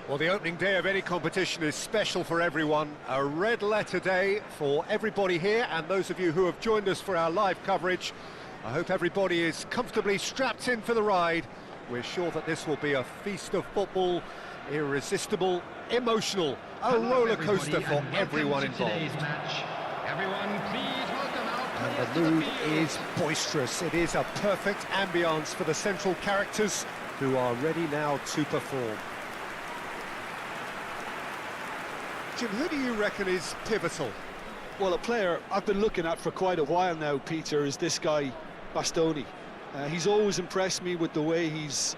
Well, the opening day of any competition is special for everyone. A red letter day for everybody here, and those of you who have joined us for our live coverage. I hope everybody is comfortably strapped in for the ride. We're sure that this will be a feast of football, irresistible, emotional, a roller coaster for everyone involved. Everyone, please welcome our and the mood is boisterous. It is a perfect ambience for the central characters who are ready now to perform. Jim, who do you reckon is pivotal? Well, a player I've been looking at for quite a while now, Peter, is this guy, Bastoni. He's always impressed me with the way he's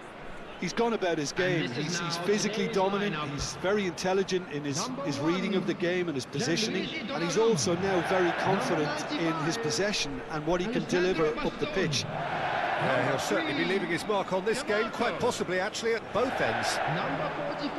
gone about his game. He's physically dominant, he's very intelligent in his reading of the game and his positioning, and he's also now very confident in his possession and what he can deliver up the pitch. Yeah, he'll certainly be leaving his mark on this game, quite possibly actually at both ends. Number 44.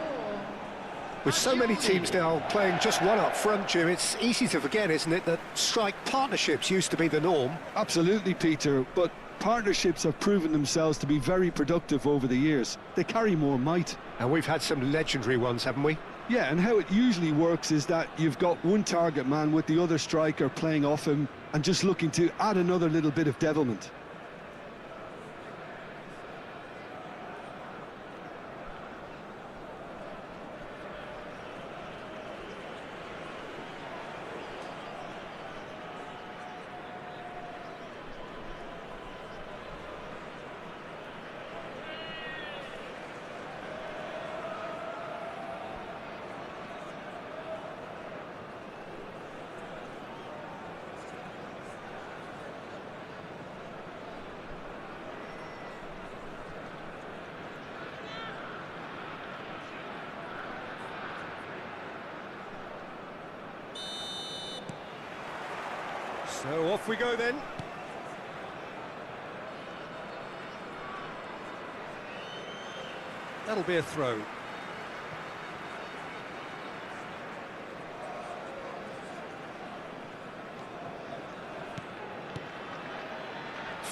With so many teams now playing just one up front, Jim, it's easy to forget, isn't it, that strike partnerships used to be the norm? Absolutely, Peter, but partnerships have proven themselves to be very productive over the years. They carry more might. And we've had some legendary ones, haven't we? Yeah, and how it usually works is that you've got one target man with the other striker playing off him and just looking to add another little bit of devilment. So off we go then. That'll be a throw.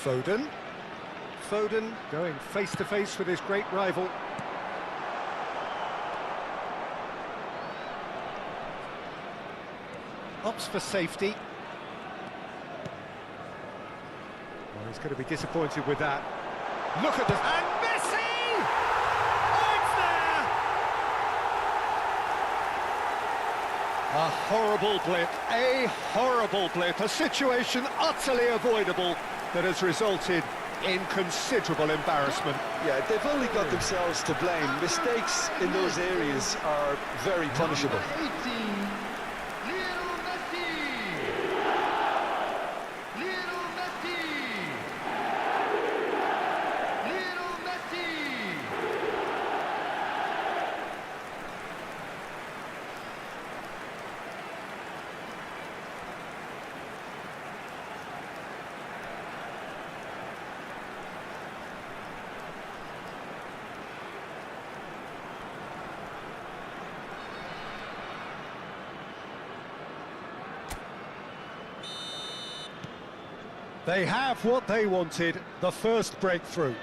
Foden. Foden going face to face with his great rival. Opts for safety. Well, he's going to be disappointed with that. Look at this. And Messi! Oh, it's there! A horrible blip. A horrible blip. A situation utterly avoidable that has resulted in considerable embarrassment. Yeah, they've only got themselves to blame. Mistakes in those areas are very punishable. Number 18. They have what they wanted, the first breakthrough.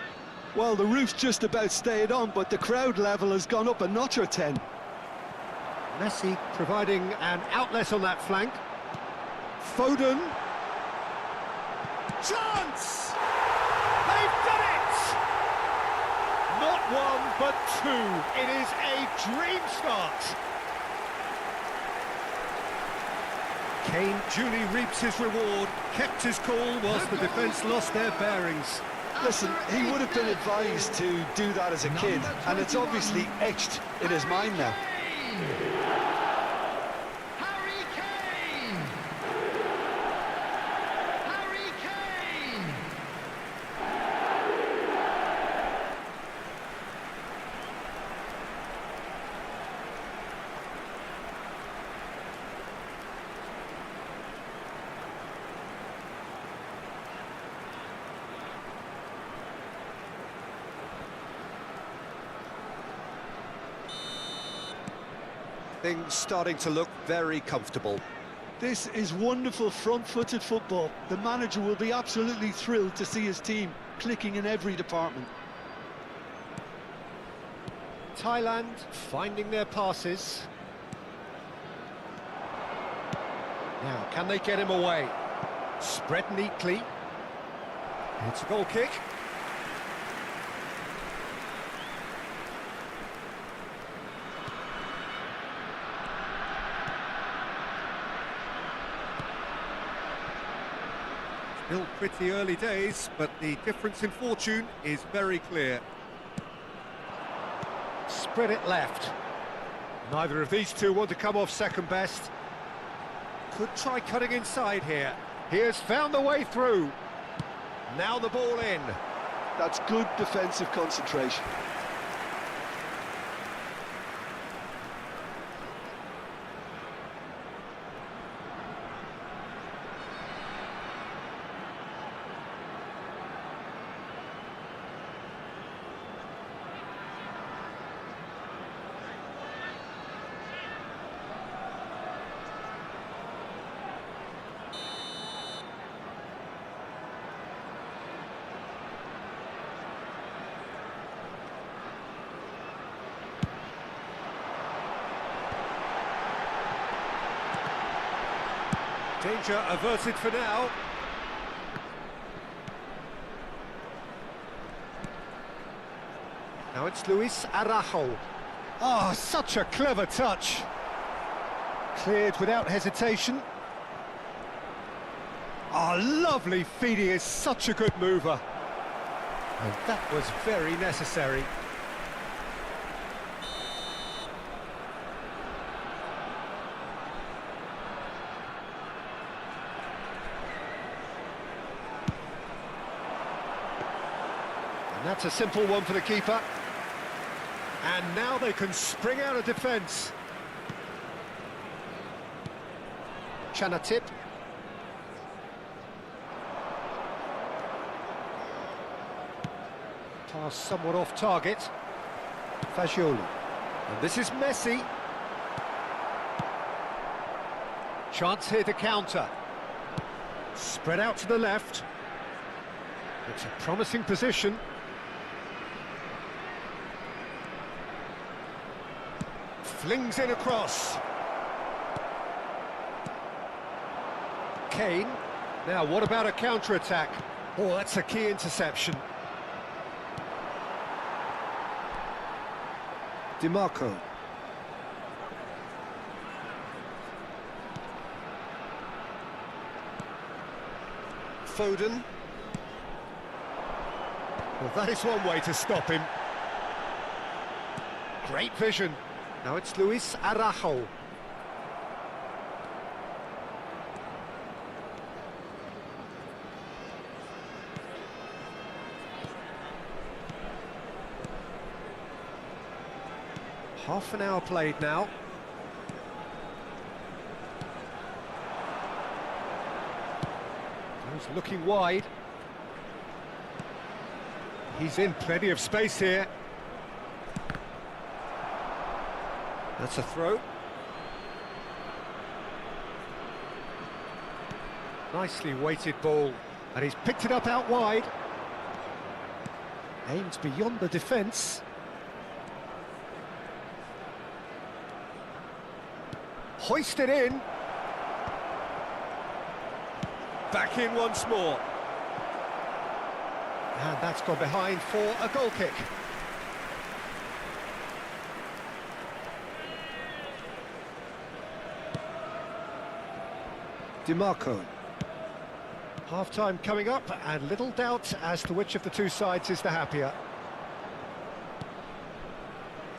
Well, the roof's just about stayed on, but the crowd level has gone up a notch or 10. Messi providing an outlet on that flank. Foden. Chance! They've done it! Not one, but two. It is a dream start. Kane duly reaps his reward, kept his cool whilst the defence lost their bearings. Listen, he would have been advised to do that as a kid, and it's obviously etched in his mind now. Harry Kane! Harry Kane! Things starting to look very comfortable. This is wonderful front-footed football. The manager will be absolutely thrilled to see his team clicking in every department. Thailand finding their passes. Now, can they get him away? Spread neatly. It's a goal kick. Still pretty early days, but the difference in fortune is very clear. Spread it left. Neither of these two want to come off second best. Could try cutting inside here. He has found the way through. Now the ball in. That's good defensive concentration. Danger averted for now. Now it's Luis Araujo. Oh, such a clever touch. Cleared without hesitation. Oh, lovely feed. He is such a good mover. And that was very necessary. That's a simple one for the keeper. And now they can spring out of defence. Chanatip. Pass somewhat off target. Fagioli. And this is Messi. Chance here to counter. Spread out to the left. It's a promising position. Flings in across. Kane. Now, what about a counter-attack? Oh, that's a key interception. DiMarco. Foden. Well, that is one way to stop him. Great vision. Now it's Luis Araujo. Half an hour played now. He's looking wide. He's in plenty of space here. That's a throw. Nicely weighted ball, and he's picked it up out wide. Aims beyond the defence. Hoisted in. Back in once more. And that's gone behind for a goal kick. DiMarco. Half-time coming up, and little doubt as to which of the two sides is the happier.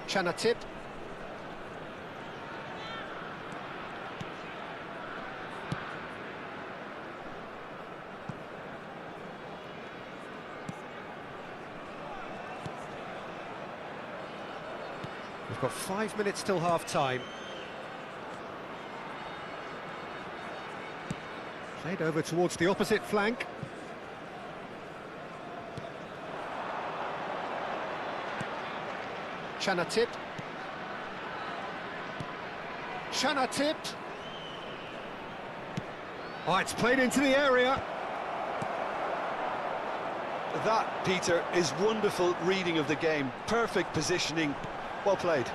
Chanatip. We've got 5 minutes till half-time. Played over towards the opposite flank. Chanatip. Chanatip. Oh, it's played into the area. That, Peter, is wonderful reading of the game. Perfect positioning, Well played.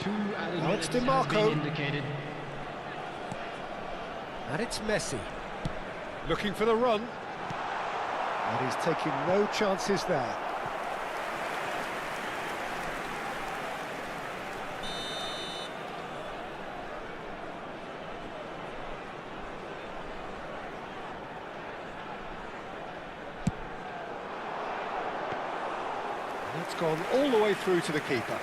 2 added Now it's minutes have DiMarco. been indicated. And it's Messi. Looking for the run. And he's taking no chances there. It's gone all the way through to the keeper.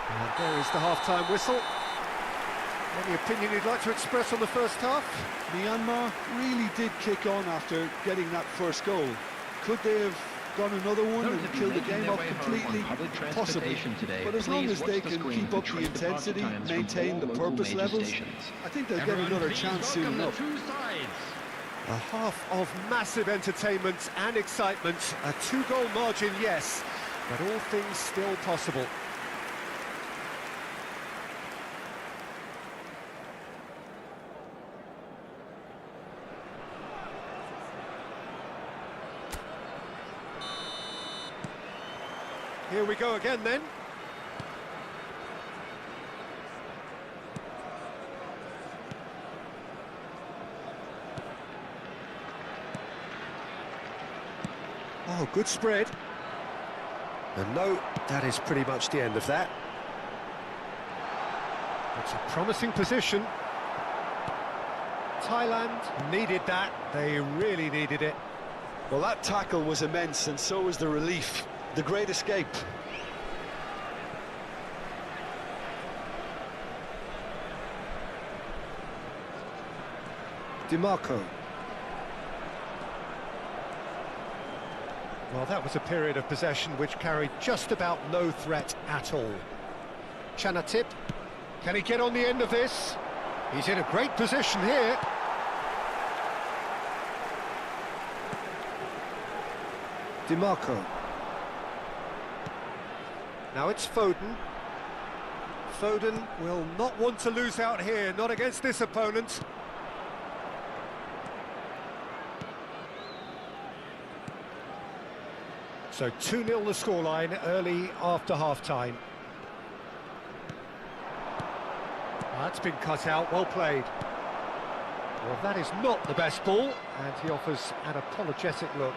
And there is the half-time whistle. Any opinion you'd like to express on the first half? Myanmar really did kick on after getting that first goal. Could they have gone another one and killed the game off completely? Possibly. But as long as they can keep up the intensity, maintain the purpose levels, I think they'll get another chance soon enough. A half of massive entertainment and excitement. A 2-goal margin, yes, but all things still possible. Here we go again then. Oh, good spread. And no, that is pretty much the end of that. It's a promising position. Thailand needed that. They really needed it. Well, that tackle was immense, and so was the relief. The great escape. DiMarco. Well, that was a period of possession which carried just about no threat at all. Chanatip, can he get on the end of this? He's in a great position here. DiMarco. Now it's Foden. Foden will not want to lose out here, not against this opponent. So 2-0 the scoreline early after half-time. That's been cut out, well played. Well, that is not the best ball, and he offers an apologetic look.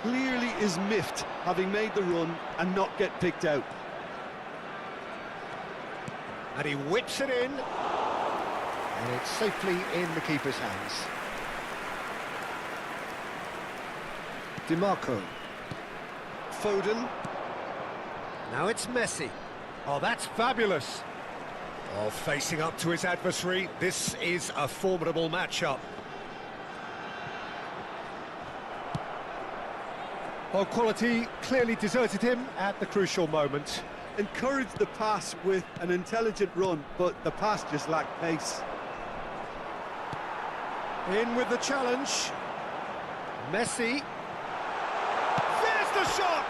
Clearly is miffed, having made the run and not get picked out. And he whips it in, and it's safely in the keeper's hands. DiMarco. Foden. Now it's Messi. Oh, that's fabulous. Oh, facing up to his adversary, this is a formidable matchup. Well, quality clearly deserted him at the crucial moment. Encouraged the pass with an intelligent run, but the pass just lacked pace. In with the challenge. Messi. There's the shot!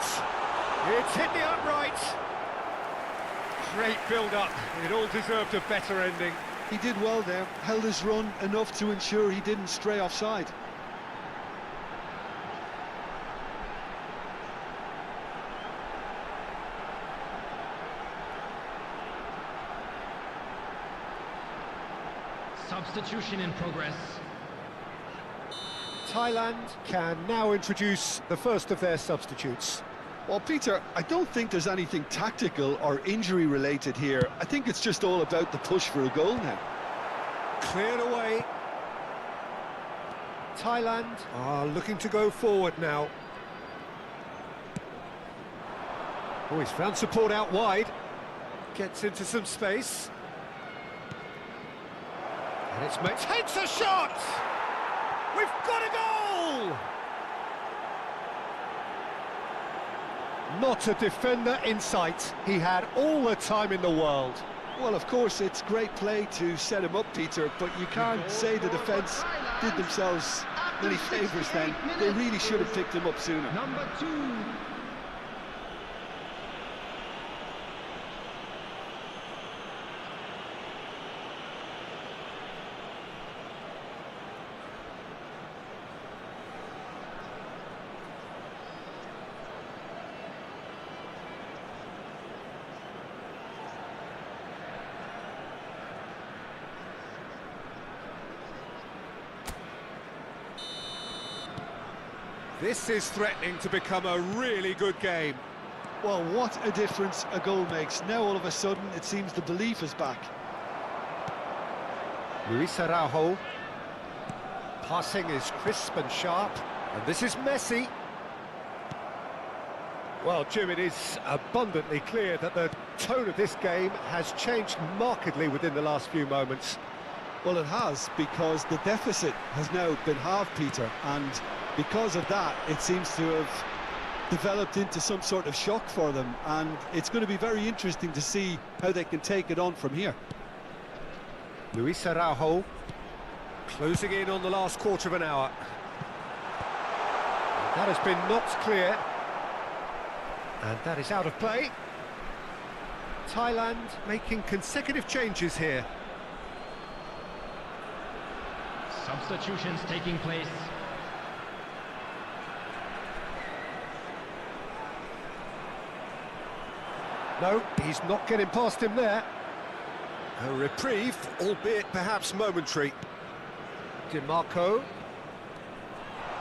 It's hit the upright. Great build-up. It all deserved a better ending. He did well there, held his run enough to ensure he didn't stray offside. Substitution in progress. Thailand can now introduce the first of their substitutes. Well, Peter, I don't think there's anything tactical or injury related here. I think it's just all about the push for a goal now. Cleared away. Thailand are looking to go forward now. Oh, he's found support out wide. Gets into some space. And it's made... Takes a shot! We've got a goal! Not a defender in sight. He had all the time in the world. Well, of course, it's great play to set him up, Peter, but you can't say the defence did themselves many favours then. They really should have picked him up sooner. Number 2. This is threatening to become a really good game. Well, what a difference a goal makes. Now all of a sudden it seems the belief is back. Luis Araujo. Passing is crisp and sharp. And this is Messi. Well, Jim, it is abundantly clear that the tone of this game has changed markedly within the last few moments. Well, it has, because the deficit has now been halved, Peter, and because of that, it seems to have developed into some sort of shock for them, and it's going to be very interesting to see how they can take it on from here. Luis Araujo closing in on the last quarter of an hour. That has been knocked clear, and that is out of play. Thailand making consecutive changes here. Substitutions taking place. No, he's not getting past him there. A reprieve, albeit perhaps momentary. DiMarco.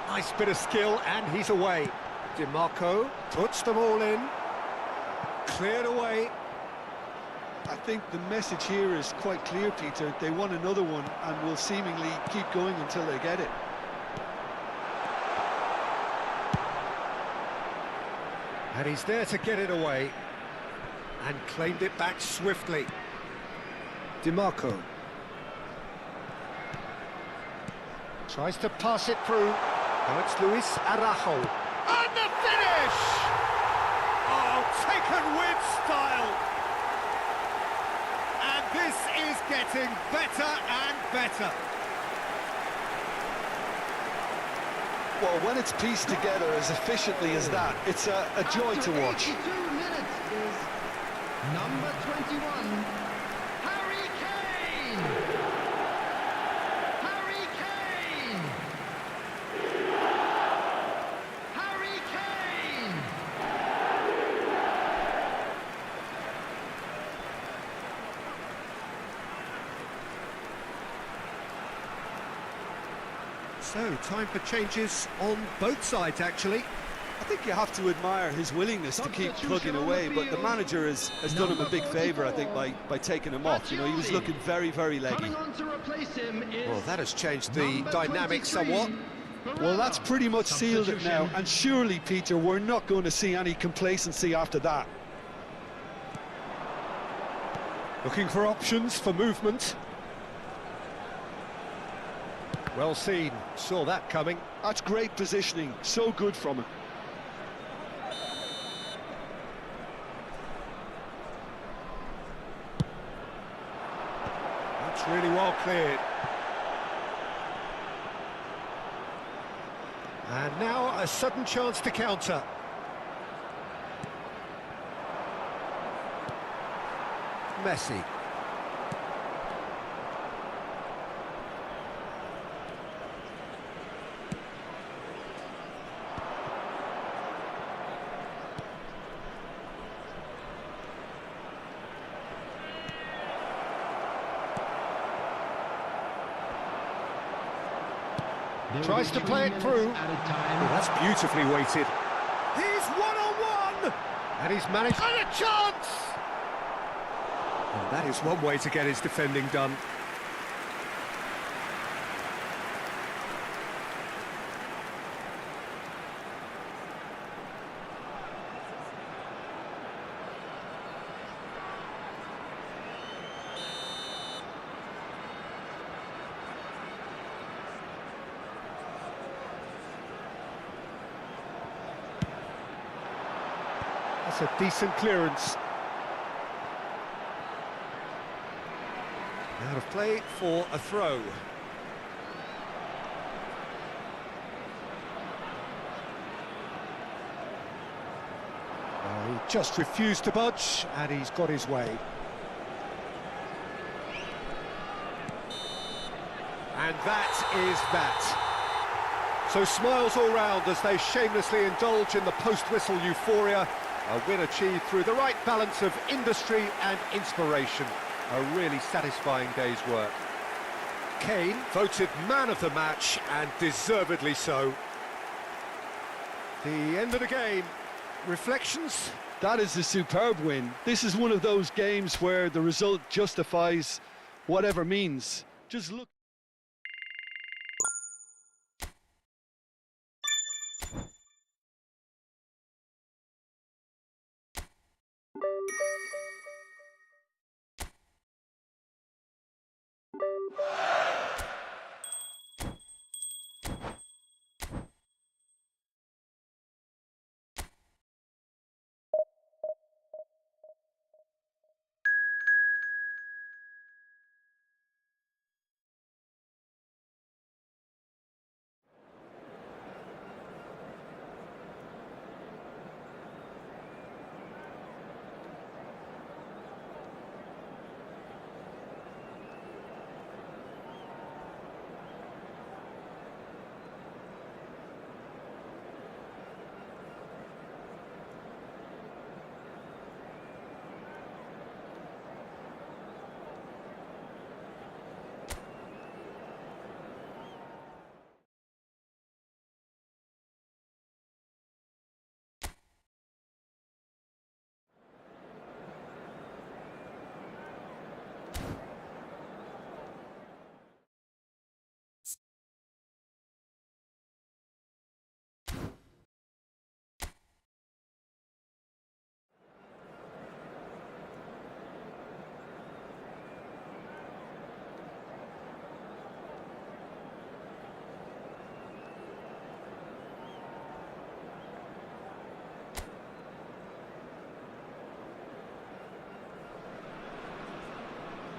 Nice bit of skill, and he's away. DiMarco puts them all in. Cleared away. I think the message here is quite clear, Peter. They want another one and will seemingly keep going until they get it. And he's there to get it away. And claimed it back swiftly. DiMarco. Tries to pass it through. Now it's Luis Araujo. And the finish! Oh, taken with style. And this is getting better and better. Well, when it's pieced together as efficiently as that, it's a joy to watch. 82 minutes is number 21, Harry Kane! Harry Kane! Harry Kane! So, time for changes on both sides, actually. I think you have to admire his willingness to keep plugging away, but the manager has done him a big favour, I think, by taking him off. You know, he was looking very, very leggy. Coming on to replace him is Well, that has changed the dynamic somewhat. Well, that's pretty much sealed it now, and surely, Peter, we're not going to see any complacency after that. Looking for options for movement. Well seen, saw that coming. That's great positioning, so good from him. That's really well cleared. And now a sudden chance to counter. Messi. Tries to play it through. Oh, that's beautifully weighted. He's one-on-one! And he's managed... And a chance! Well, that is one way to get his defending done. That's a decent clearance. Out of play for a throw. He just refused to budge, and he's got his way. And that is that. So smiles all round as they shamelessly indulge in the post-whistle euphoria. A win achieved through the right balance of industry and inspiration. A really satisfying day's work. Kane voted man of the match, and deservedly so. The end of the game. Reflections? That is a superb win. This is one of those games where the result justifies whatever means. Just look.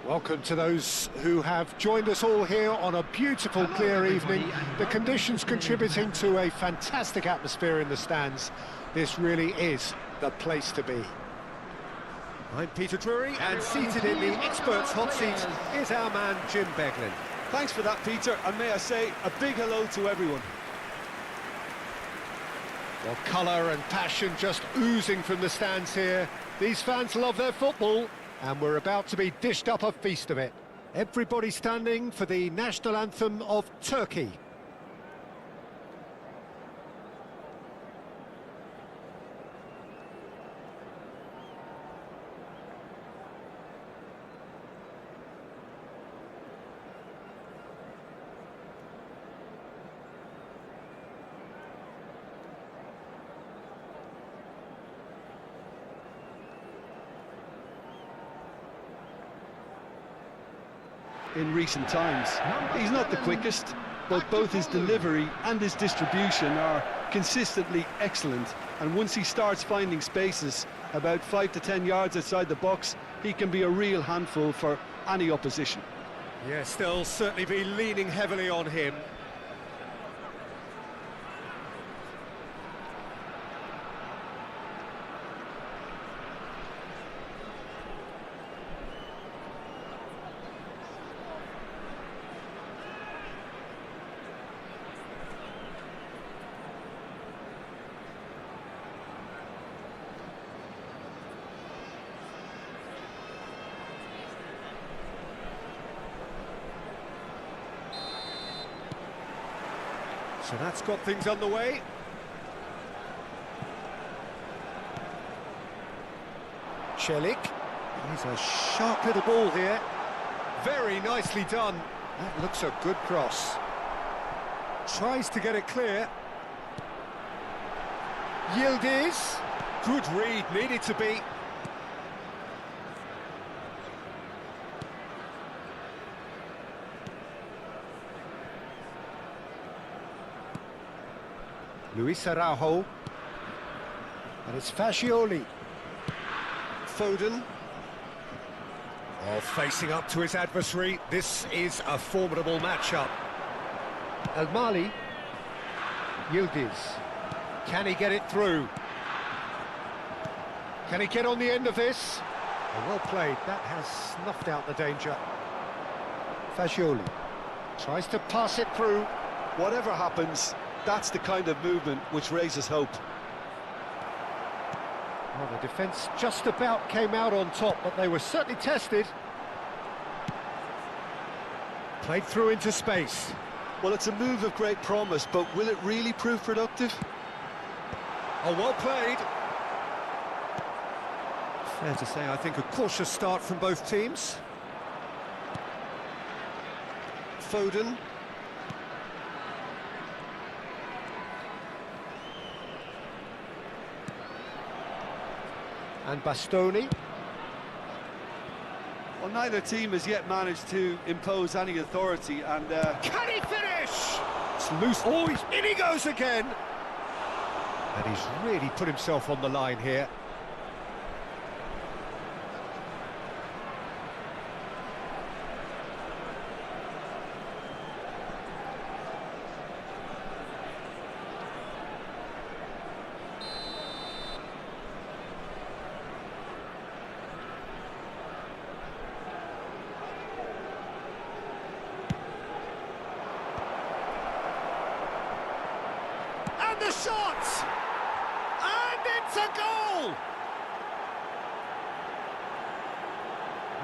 Welcome to those who have joined us all here on a beautiful, clear evening. The conditions contributing to a fantastic atmosphere in the stands. This really is the place to be. I'm Peter Drury, and seated in the experts' hot seat is our man Jim Beglin. Thanks for that, Peter, and may I say a big hello to everyone. Well, colour and passion just oozing from the stands here. These fans love their football, and we're about to be dished up a feast of it. Everybody standing for the national anthem of Turkey. In recent times, he's not the quickest, but both his delivery and his distribution are consistently excellent, and once he starts finding spaces about 5 to 10 yards outside the box, he can be a real handful for any opposition. Yes, they'll certainly be leaning heavily on him. So that's got things underway. Celik. He's a sharp little ball here. Very nicely done. That looks a good cross. Tries to get it clear. Yildiz. Good read, needed to be. Luis Araujo, and it's Fascioli. Foden. Oh, facing up to his adversary. This is a formidable matchup. El Mali. Yildiz. Can he get it through? Can he get on the end of this? Oh, well played. That has snuffed out the danger. Fascioli tries to pass it through. Whatever happens, that's the kind of movement which raises hope. Well, the defence just about came out on top, but they were certainly tested. Played through into space. Well, it's a move of great promise, but will it really prove productive? Oh, well played. Fair to say, I think a cautious start from both teams. Foden. And Bastoni. Well, neither team has yet managed to impose any authority, and Can he finish? It's loose. Oh, in he goes again. And he's really put himself on the line here. And the shot! And it's a goal!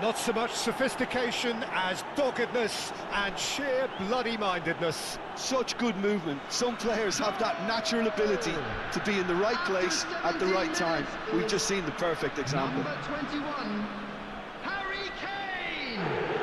Not so much sophistication as doggedness and sheer bloody-mindedness. such good movement. Some players have that natural ability to be in the right place at the right time. We've just seen the perfect example. Number 21, Harry Kane.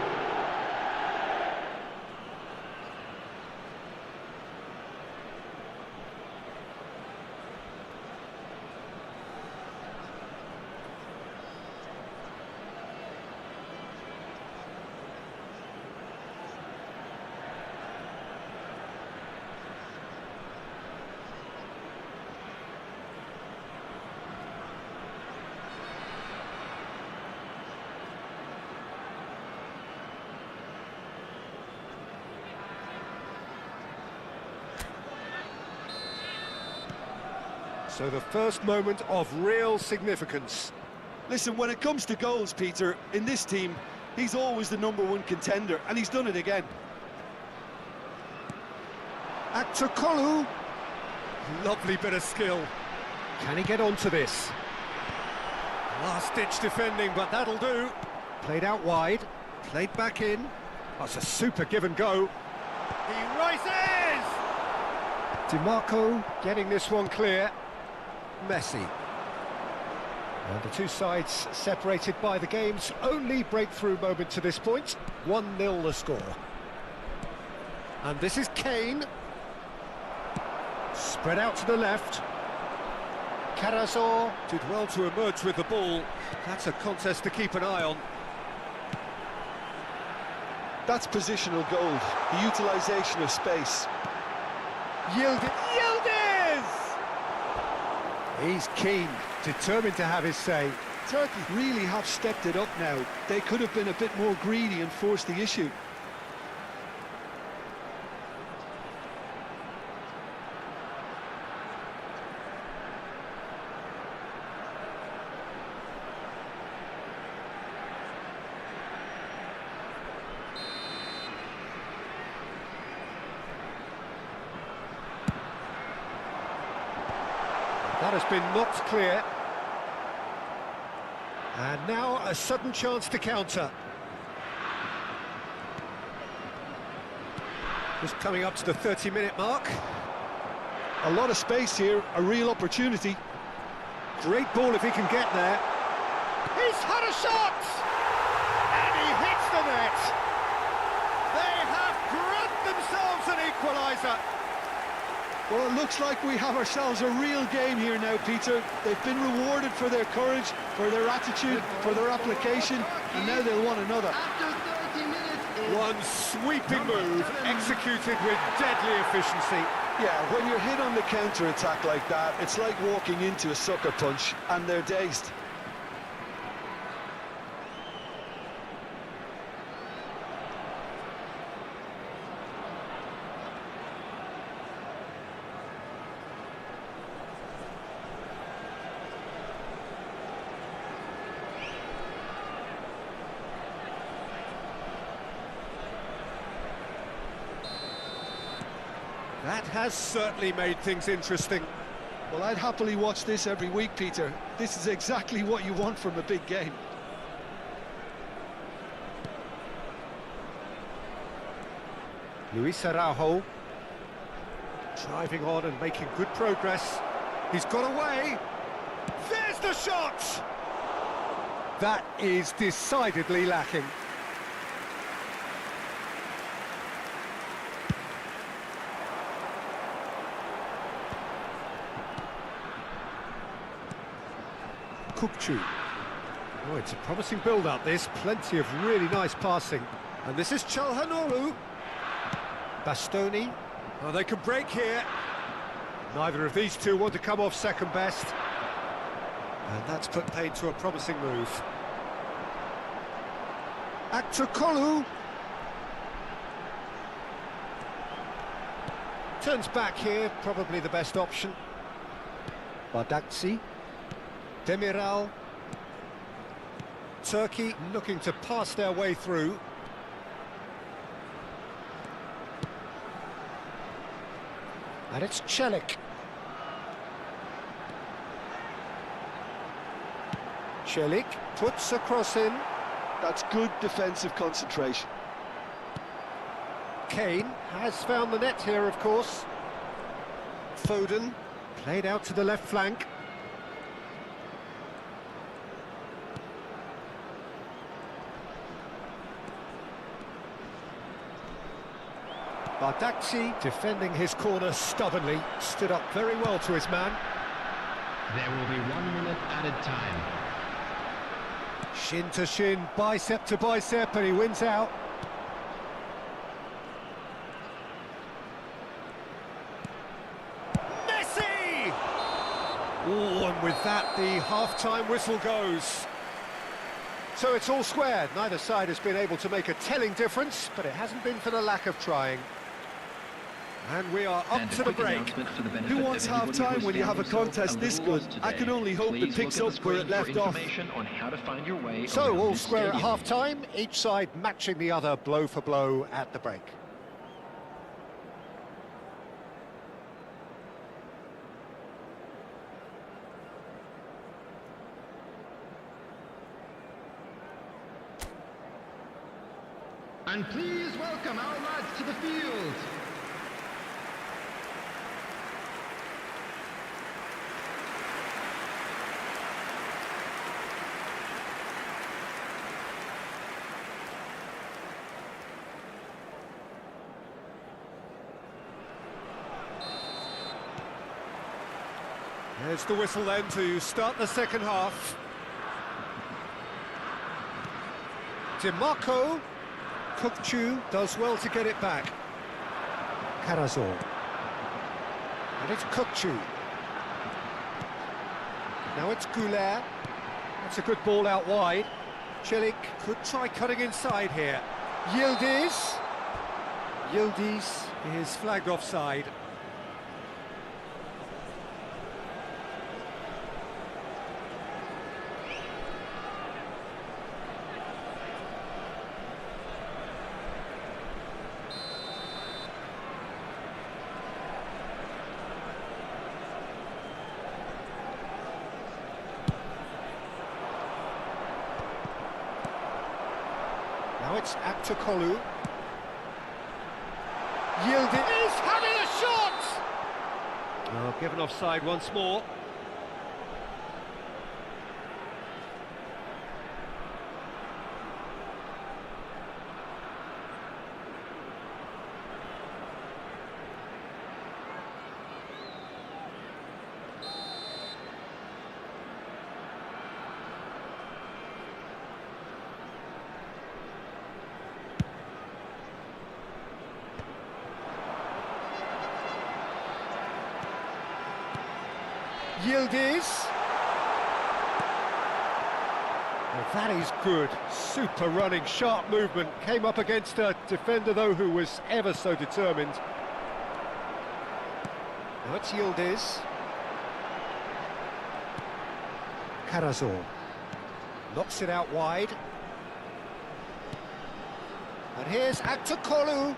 So the first moment of real significance. Listen, when it comes to goals, Peter, in this team, he's always the #1 contender, and he's done it again. Aktakolu. Lovely bit of skill. Can he get onto this? Last-ditch defending, but that'll do. Played out wide, played back in. That's a super give and go. He rises! DiMarco getting this one clear. Messi. And the two sides separated by the game's only breakthrough moment to this point. 1-0 the score. And this is Kane. Spread out to the left. Carrasco did well to emerge with the ball. That's a contest to keep an eye on. That's positional gold, the utilisation of space. Yildiz! He's keen, determined to have his say. Turkey really have stepped it up now. They could have been a bit more greedy and forced the issue. That has been knocked clear. And now a sudden chance to counter. Just coming up to the 30-minute mark. A lot of space here, a real opportunity. Great ball if he can get there. He's had a shot! And he hits the net. They have grabbed themselves an equaliser. Well, it looks like we have ourselves a real game here now, Peter. They've been rewarded for their courage, for their attitude, for their application, and now they'll want another. After 30 minutes, One sweeping move, executed with deadly efficiency. Yeah, when you're hit on the counter-attack like that, it's like walking into a sucker punch, and they're dazed. That has certainly made things interesting. Well, I'd happily watch this every week, Peter. This is exactly what you want from a big game. Luis Araujo driving on and making good progress. He's got away. There's the shot! That is decidedly lacking. Kukçu. Oh, it's a promising build-up, this. Plenty of really nice passing. And this is Çalhanoğlu. Bastoni. Oh, they can break here. Neither of these two want to come off second best. And that's put paid to a promising move. Akçakolu. Turns back here, probably the best option. Bardakçı. Demiral. Turkey looking to pass their way through. And it's Çelik. Çelik puts a cross in. That's good defensive concentration. Kane has found the net here, of course. Foden played out to the left flank. Bardakçı defending his corner stubbornly, stood up very well to his man. There will be 1 minute added time. Shin to shin, bicep to bicep, and he wins out. Messi! Oh, and with that, the half-time whistle goes. So it's all square. Neither side has been able to make a telling difference, but it hasn't been for the lack of trying. And we are up to the break. Who wants half-time when you have a contest this good? I can only hope it picks up where it left off. So all square at half-time, each side matching the other blow for blow at the break. And please welcome our lads to the field. There's the whistle then to start the second half. DiMarco. Kukçu does well to get it back. Karazor. And it's Kukçu. Now it's Güler. That's a good ball out wide. Çelik could try cutting inside here. Yildiz. Yildiz is flagged offside. Now it's Akçakolu. Yildiz is having a shot! Oh, given offside once more. Yildiz. Well, that is good. Super running, sharp movement. Came up against a defender, though, who was ever so determined. Now it's Yildiz. Karazor. Knocks it out wide. And here's Akçakolu.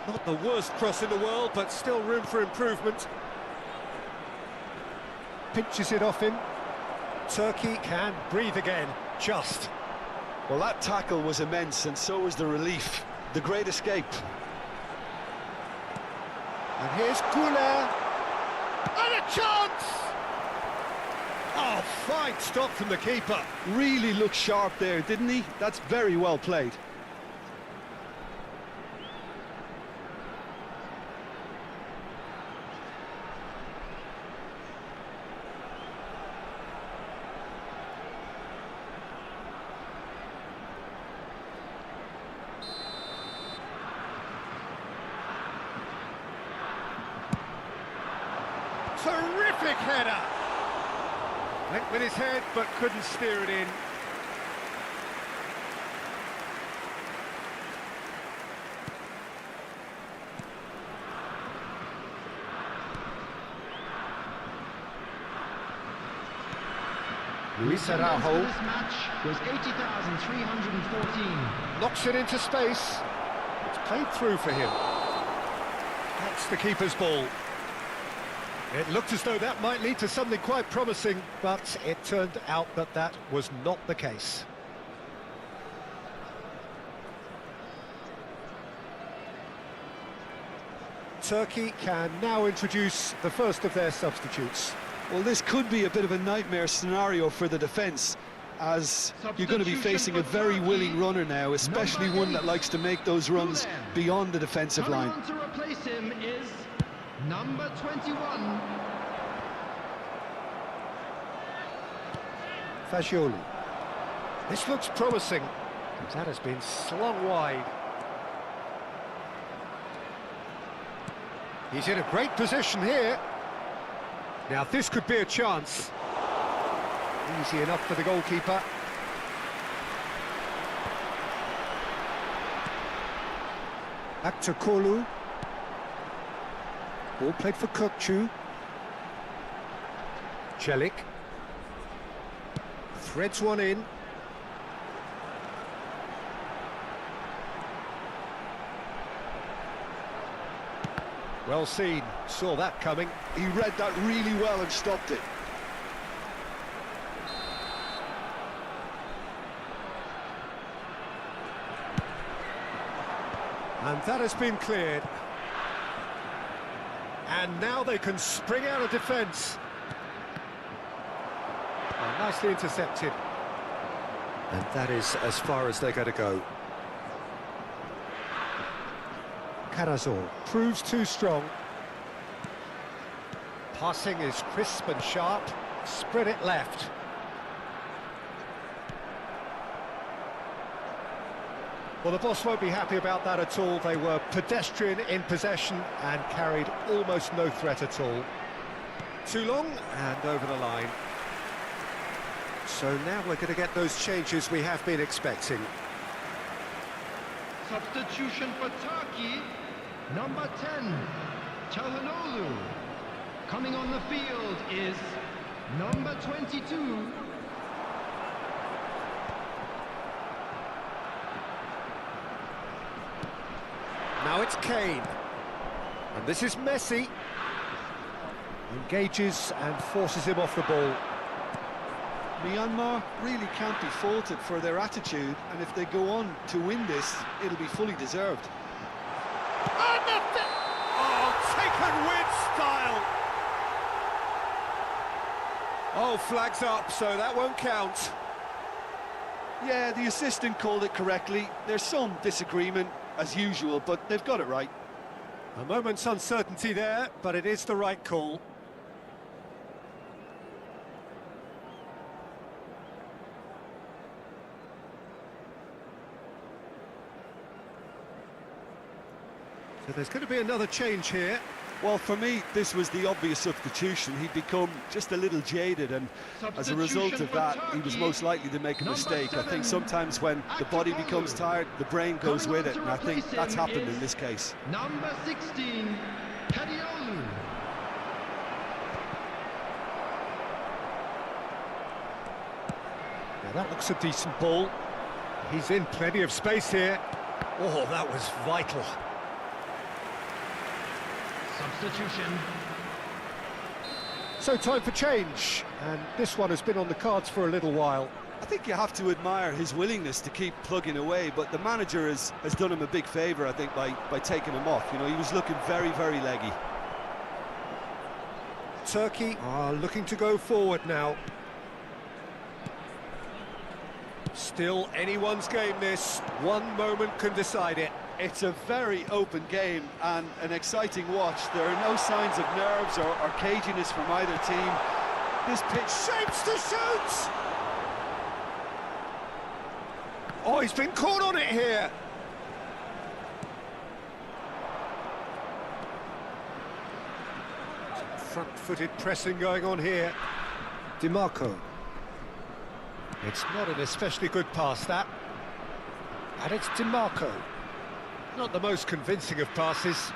Not the worst cross in the world, but still room for improvement. Pinches it off him. Turkey can breathe again, just. Well, that tackle was immense, and so was the relief. The great escape. And here's Güler. And chance! Oh, fine stop from the keeper. Really looked sharp there, didn't he? That's very well played. Terrific header! Went with his head, but couldn't steer it in. Luis Araujo This match was 80,314. Knocks it into space. It's played through for him. That's the keeper's ball. It looked as though that might lead to something quite promising, but it turned out that that was not the case. Turkey can now introduce the first of their substitutes. Well, this could be a bit of a nightmare scenario for the defence, as you're going to be facing a very willing runner now, especially one that likes to make those runs beyond the defensive line. Coming on to replace him is number 21. Fagioli. This looks promising. That has been slung wide. He's in a great position here. Now this could be a chance. Easy enough for the goalkeeper. Back to Kolu. Ball played for Kökçü. Celik. Threads one in. Well seen, saw that coming. He read that really well and stopped it. And that has been cleared. And now they can spring out of defence. Oh, nicely intercepted. And that is as far as they're going to go. Carazor proves too strong. Passing is crisp and sharp. Spread it left. Well, the boss won't be happy about that at all. They were pedestrian in possession and carried almost no threat at all. Too long and over the line. So now we're going to get those changes we have been expecting. Substitution for Turkey, number 10, Çalhanoğlu. Coming on the field is number 22. Now it's Kane. And this is Messi. Engages and forces him off the ball. Myanmar really can't be faulted for their attitude, and if they go on to win this, it'll be fully deserved. Oh, taken with style! Oh, flags up, so that won't count. Yeah, the assistant called it correctly. There's some disagreement, as usual, but they've got it right. A moment's uncertainty there, but it is the right call. So there's going to be another change here. Well, for me, this was the obvious substitution. He'd become just a little jaded, and as a result of that, he was most likely to make a mistake. I think sometimes when the body becomes tired, the brain goes with it, and I think that's happened in this case. Number 16, Kadiolu. Now that looks a decent ball. He's in plenty of space here. Oh, that was vital. Substitution. So time for change, and this one has been on the cards for a little while. I think you have to admire his willingness to keep plugging away, but the manager has done him a big favour, I think, by taking him off. You know, he was looking very, very leggy. Turkey are looking to go forward now. Still anyone's game this. One moment can decide it. It's a very open game and an exciting watch. There are no signs of nerves or caginess from either team. This pitch Shapes to shoot! Oh, he's been caught on it here. Front-footed pressing going on here. DiMarco. It's not an especially good pass, that. And it's DiMarco. Not the most convincing of passes.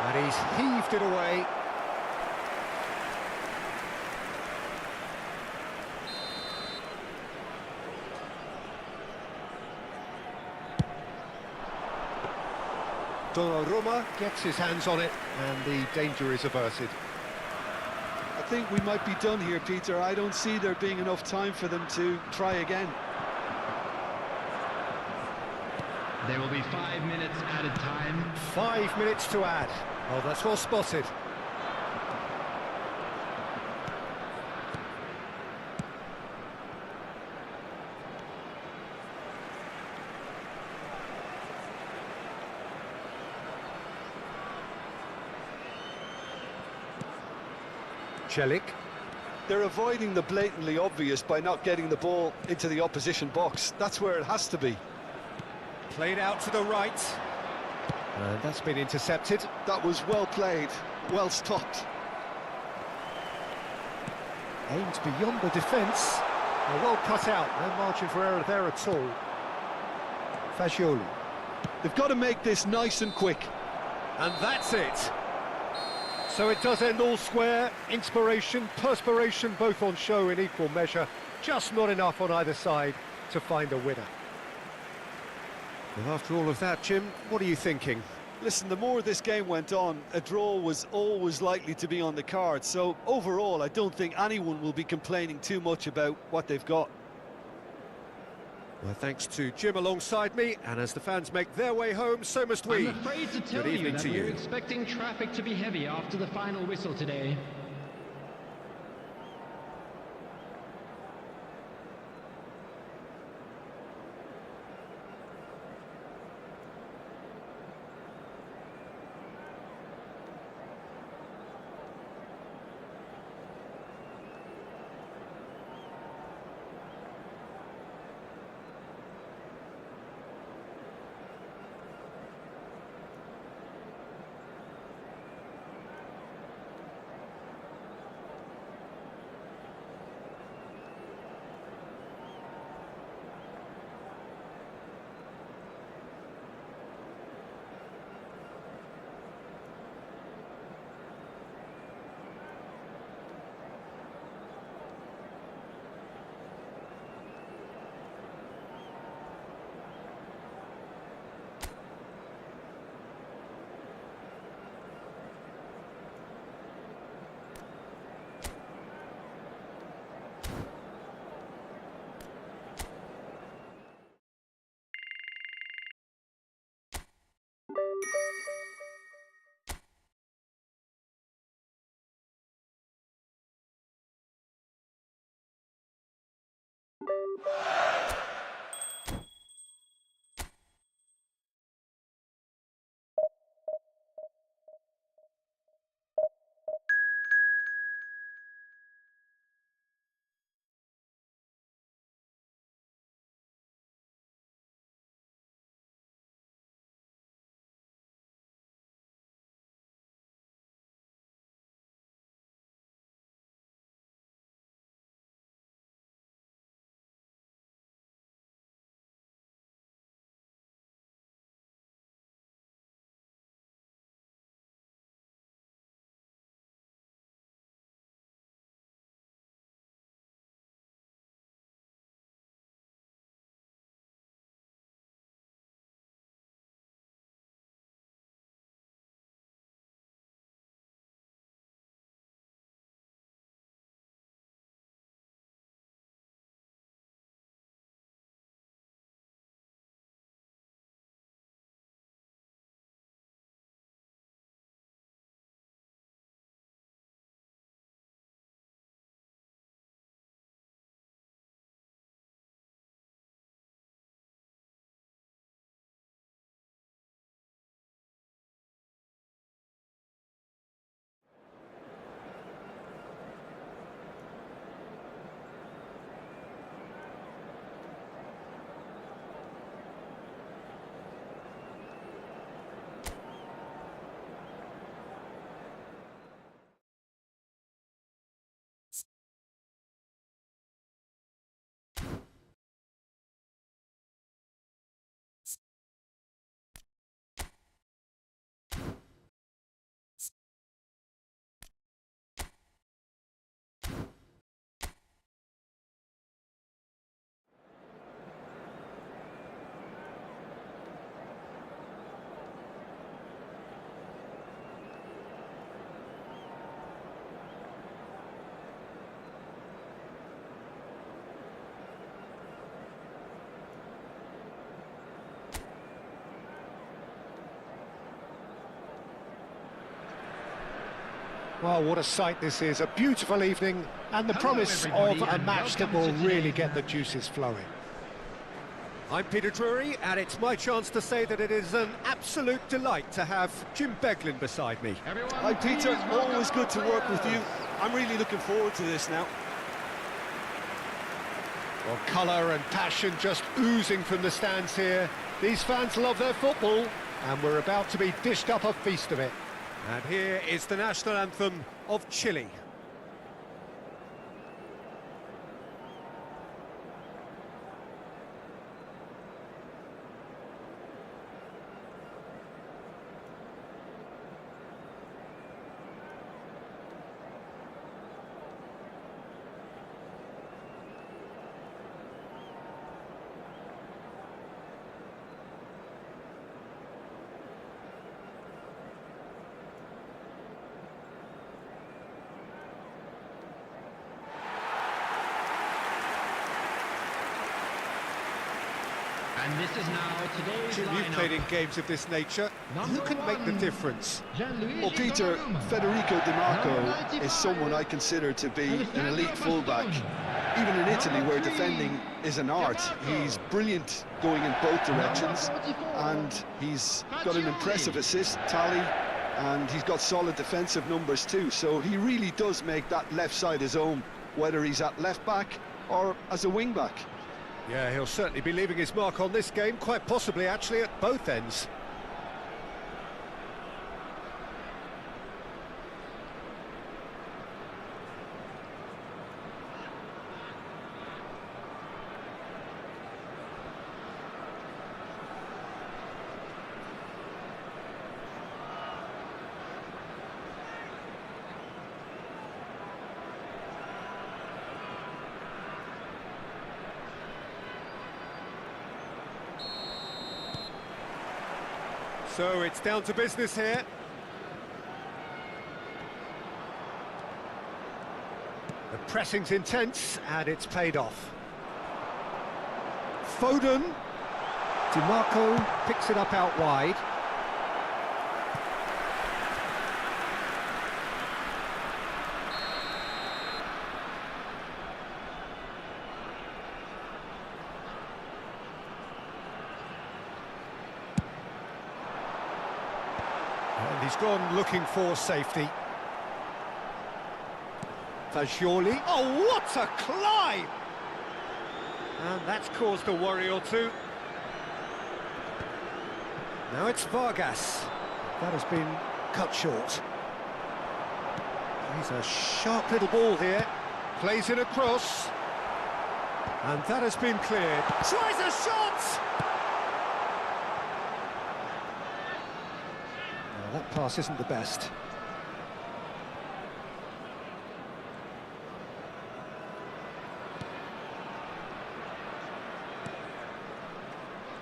And he's heaved it away. Donnarumma gets his hands on it, and the danger is averted. I think we might be done here, Peter. I don't see there being enough time for them to try again. There will be 5 minutes added time. 5 minutes to add. Oh, that's well spotted. Celik. They're avoiding the blatantly obvious by not getting the ball into the opposition box. That's where it has to be. Played out to the right. That's been intercepted. That was well played, well stopped. Aimed beyond the defence. Well cut out, no margin for error there at all. Fagioli. They've got to make this nice and quick. And that's it. So it does end all square. Inspiration, perspiration, both on show in equal measure. Just not enough on either side to find a winner. Well, after all of that, Jim, what are you thinking? Listen, the more this game went on, a draw was always likely to be on the card. So overall, I don't think anyone will be complaining too much about what they've got. Well, thanks to Jim alongside me, and as the fans make their way home, so must we. I'm afraid to tell Good you evening that to we're you. expecting traffic to be heavy after the final whistle today. Well, what a sight this is, a beautiful evening, and the promise of a match that will really get the juices flowing. I'm Peter Drury, and it's my chance to say that it is an absolute delight to have Jim Beglin beside me. Hi Peter, always good to work with you. I'm really looking forward to this now. Well, colour and passion just oozing from the stands here. These fans love their football, and we're about to be dished up a feast of it. And here is the national anthem of Chile. And this is now today's Jim, you've played in games of this nature. Who can make the difference? Well, Peter, Federico Di Marco is someone I consider to be an elite fullback. Even in Italy, where defending is an art, he's brilliant going in both directions, and he's got an impressive assist tally, and he's got solid defensive numbers too, so he really does make that left side his own, whether he's at left back or as a wing back. Yeah, he'll certainly be leaving his mark on this game, quite possibly actually at both ends. So it's down to business here. The pressing's intense, and it's paid off. Foden. Di Marco picks it up out wide. And he's gone looking for safety. Fagioli. Oh, what a climb! And that's caused a worry or two. Now it's Vargas. That has been cut short. He's a sharp little ball here. Plays it across. And that has been cleared. Tries a shot! That pass isn't the best.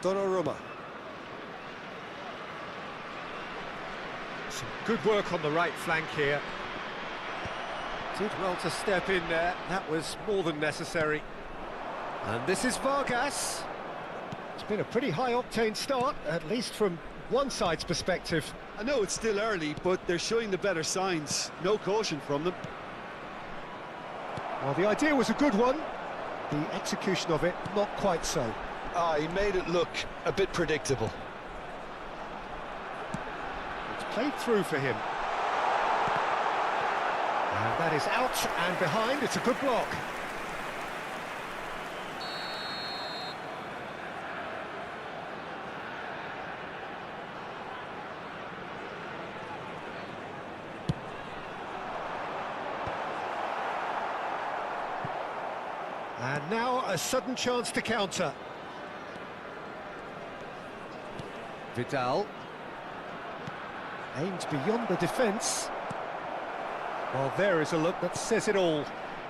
Donnarumma. Some good work on the right flank here. Did well to step in there. That was more than necessary. And this is Vargas. It's been a pretty high-octane start, at least from one side's perspective. I know it's still early, but they're showing the better signs. No caution from them. Well, the idea was a good one. The execution of it, not quite so. He made it look a bit predictable. It's played through for him. And that is out and behind. It's a good block. And now a sudden chance to counter. Vidal. Aims beyond the defence. Well, there is a look that says it all.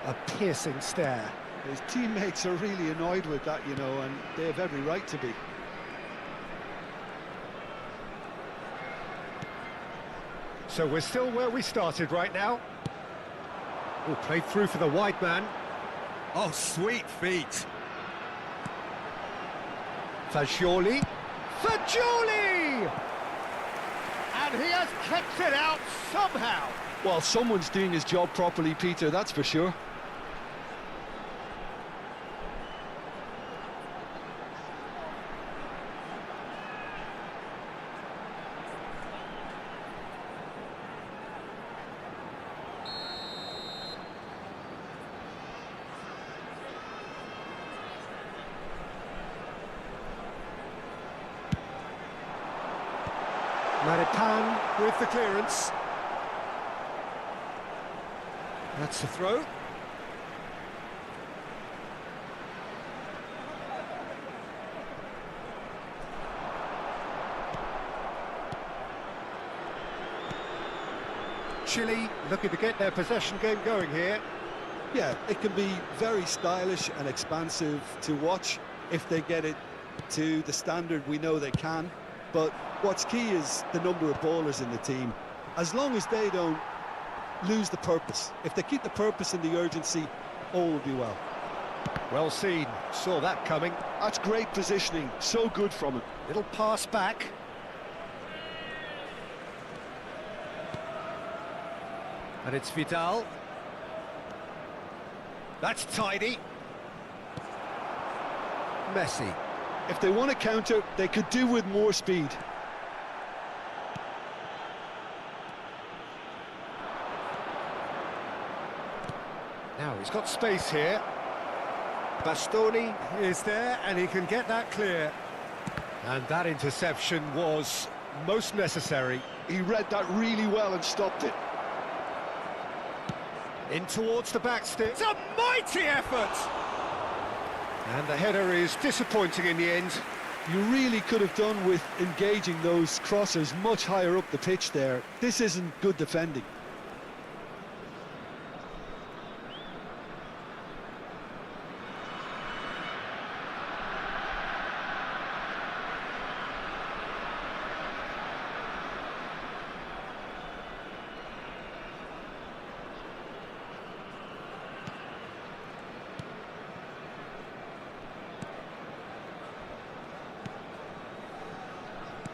A piercing stare. His teammates are really annoyed with that, you know, and they have every right to be. So we're still where we started right now. Oh, played through for the wide man. Oh, sweet feet. Fagioli. Fagioli! And he has kept it out somehow. Well, someone's doing his job properly, Peter, that's for sure. Maripan with the clearance. That's the throw. Chile looking to get their possession game going here. Yeah, it can be very stylish and expansive to watch if they get it to the standard we know they can. But what's key is the number of ballers in the team. As long as they don't lose the purpose, if they keep the purpose and the urgency, all will be well. Well seen, saw that coming. That's great positioning, so good from him. Little pass back. And it's Vidal. That's tidy. Messi. If they want to counter, they could do with more speed. Now he's got space here. Bastoni is there and he can get that clear. And that interception was most necessary. He read that really well and stopped it. In towards the back stick. It's a mighty effort! And the header is disappointing in the end. You really could have done with engaging those crossers much higher up the pitch there. This isn't good defending.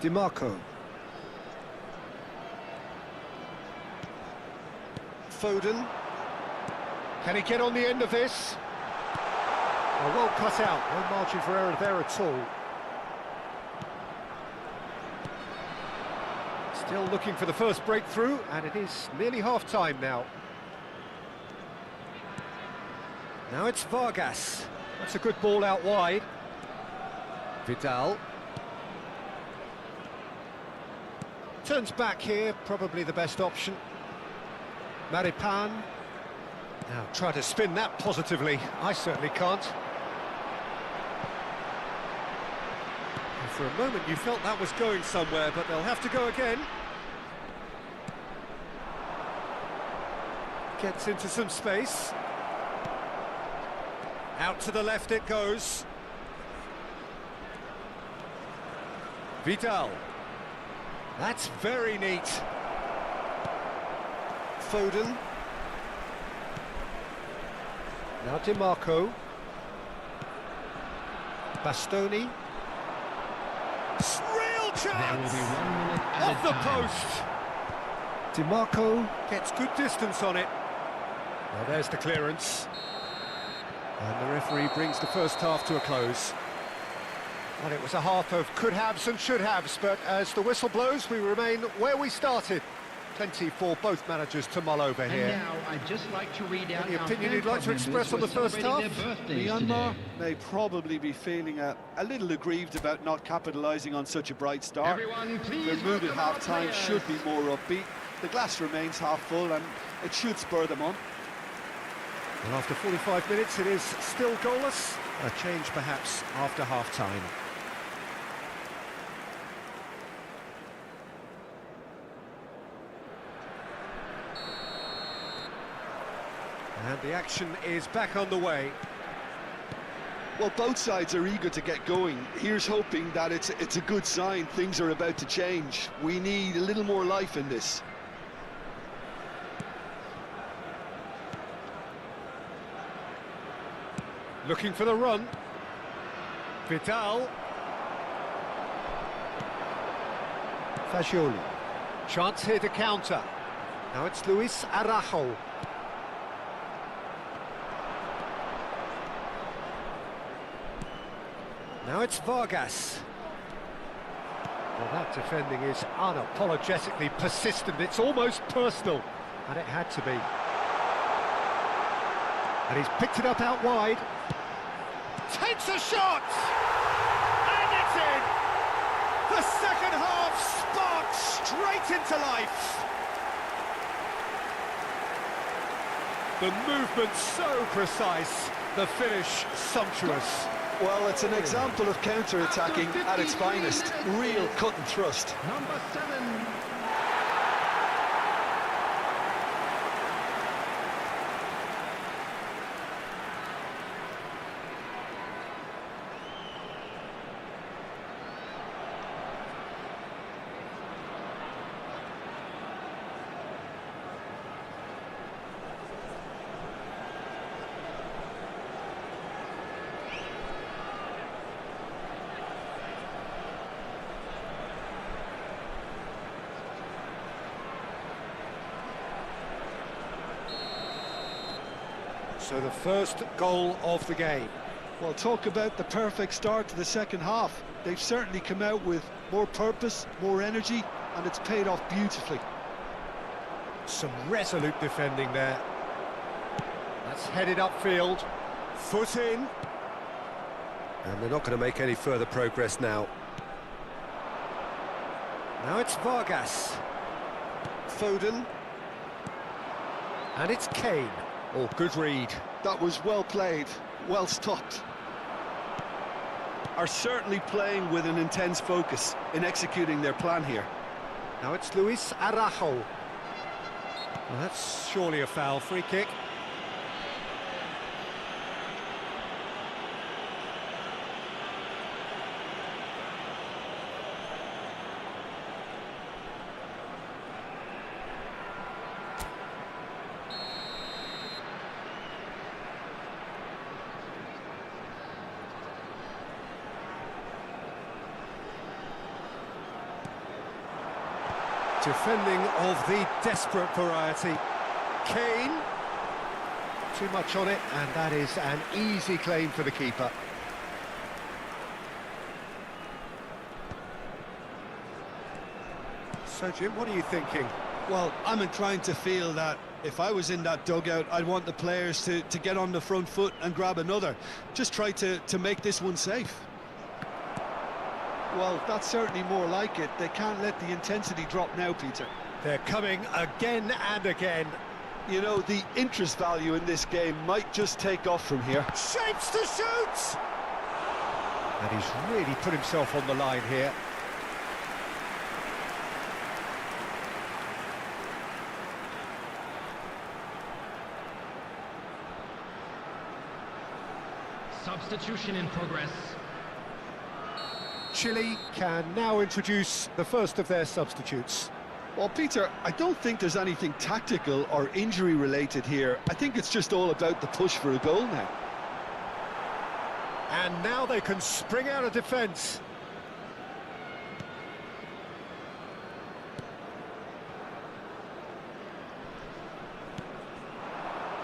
DiMarco. Foden. Can he get on the end of this? Oh, well cut out, no margin for error there at all. Still looking for the first breakthrough, and it is nearly half-time now. Now it's Vargas. That's a good ball out wide. Vidal. Turns back here, probably the best option. Maripan. Now try to spin that positively. I certainly can't. And for a moment you felt that was going somewhere, but they'll have to go again. Gets into some space. Out to the left it goes. Vidal. That's very neat. Foden. Now DiMarco. Bastoni. Real chance! There will be 1 minute Off the time. post. DiMarco. Gets good distance on it. Now there's the clearance. And the referee brings the first half to a close. Well, it was a half of could-haves and should-haves, but as the whistle blows, we remain where we started. Plenty for both managers to mull over here. And now, I'd just like to read out Any our opinion fan you'd like to club express on the members first who are half? celebrating their birthdays Myanmar today. may probably be feeling a little aggrieved about not capitalising on such a bright start. Everyone, please Their mood at welcome our half-time players. should be more upbeat. The glass remains half full and it should spur them on. Well, after 45 minutes, it is still goalless. A change, perhaps, after half-time. And the action is back on the way. Well, both sides are eager to get going. Here's hoping that it's a good sign. Things are about to change. We need a little more life in this. Looking for the run. Vidal. Fagioli. Chance here to counter. Now it's Luis Araujo. Now it's Vargas. Well, that defending is unapologetically persistent. It's almost personal, and it had to be. And he's picked it up out wide. Takes a shot! And it's in! The second half sparks straight into life. The movement so precise, the finish sumptuous. Well, it's an example of counter-attacking at its finest. Real cut and thrust. Number 7. So the first goal of the game. Well, talk about the perfect start to the second half. They've certainly come out with more purpose, more energy, and it's paid off beautifully. Some resolute defending there. That's headed upfield. Foot in. And they're not going to make any further progress now. Now it's Vargas. Foden. And it's Kane. Oh, good read. That was well played, well stopped. Are certainly playing with an intense focus in executing their plan here. Now it's Luis Araujo. Well, that's surely a foul. Free kick. Defending of the desperate variety. Kane. Too much on it, and that is an easy claim for the keeper. So, Jim, what are you thinking? Well, I'm inclined to feel that if I was in that dugout, I'd want the players to get on the front foot and grab another. Just try to make this one safe. Well, that's certainly more like it. They can't let the intensity drop now, Peter. They're coming again and again. You know, the interest value in this game might just take off from here. Shapes to shoot! And he's really put himself on the line here. Substitution in progress. Chile can now introduce the first of their substitutes. Well, Peter, I don't think there's anything tactical or injury related here. I think it's just all about the push for a goal now. And now they can spring out of defence.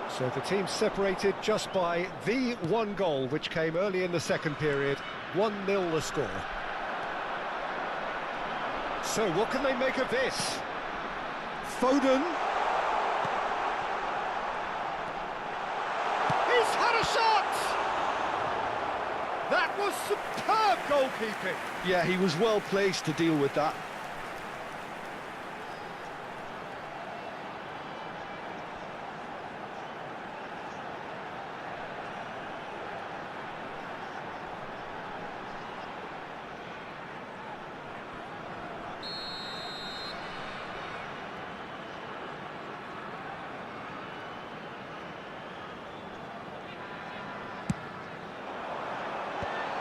So the team separated just by the one goal, which came early in the second period. 1-0 the score. So what can they make of this? Foden. He's had a shot! That was superb goalkeeping. Yeah, he was well placed to deal with that.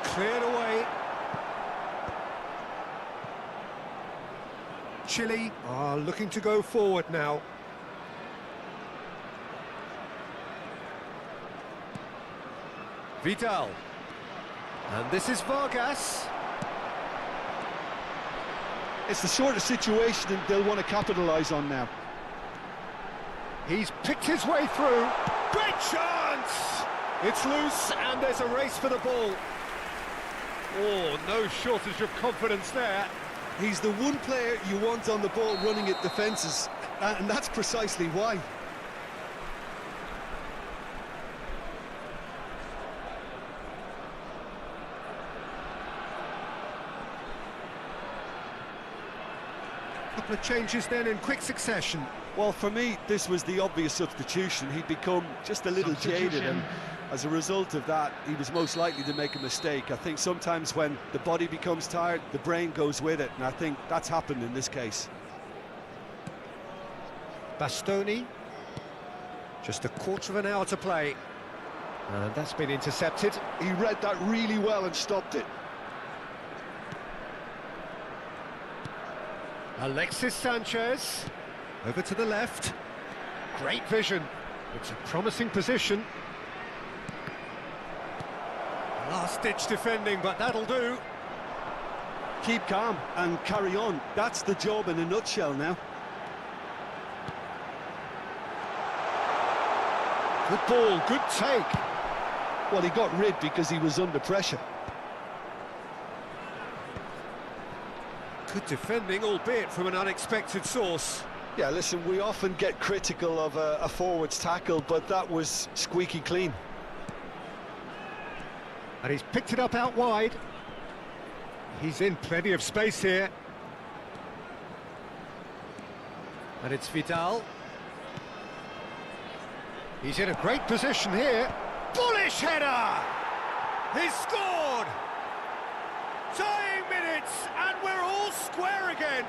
Cleared away. Chile are looking to go forward now. Vidal. And this is Vargas. It's the sort of situation that they'll want to capitalise on now. He's picked his way through. Great chance! It's loose and there's a race for the ball. Oh, no shortage of confidence there. He's the one player you want on the ball running at defences, and that's precisely why. Couple of changes then in quick succession. Well, for me, this was the obvious substitution. He'd become just a little jaded, and as a result of that, he was most likely to make a mistake. I think sometimes when the body becomes tired, the brain goes with it, and I think that's happened in this case. Bastoni. Just a quarter of an hour to play. And that's been intercepted. He read that really well and stopped it. Alexis Sanchez. Over to the left. Great vision. It's a promising position. Last-ditch defending, but that'll do. Keep calm and carry on. That's the job in a nutshell now. Good ball, good take. Well, he got rid because he was under pressure. Good defending, albeit from an unexpected source. Yeah, listen, we often get critical of a forward's tackle, but that was squeaky clean. And he's picked it up out wide. He's in plenty of space here. And it's Vidal. He's in a great position here. Bullish header! He's scored! Tying minutes, and we're all square again.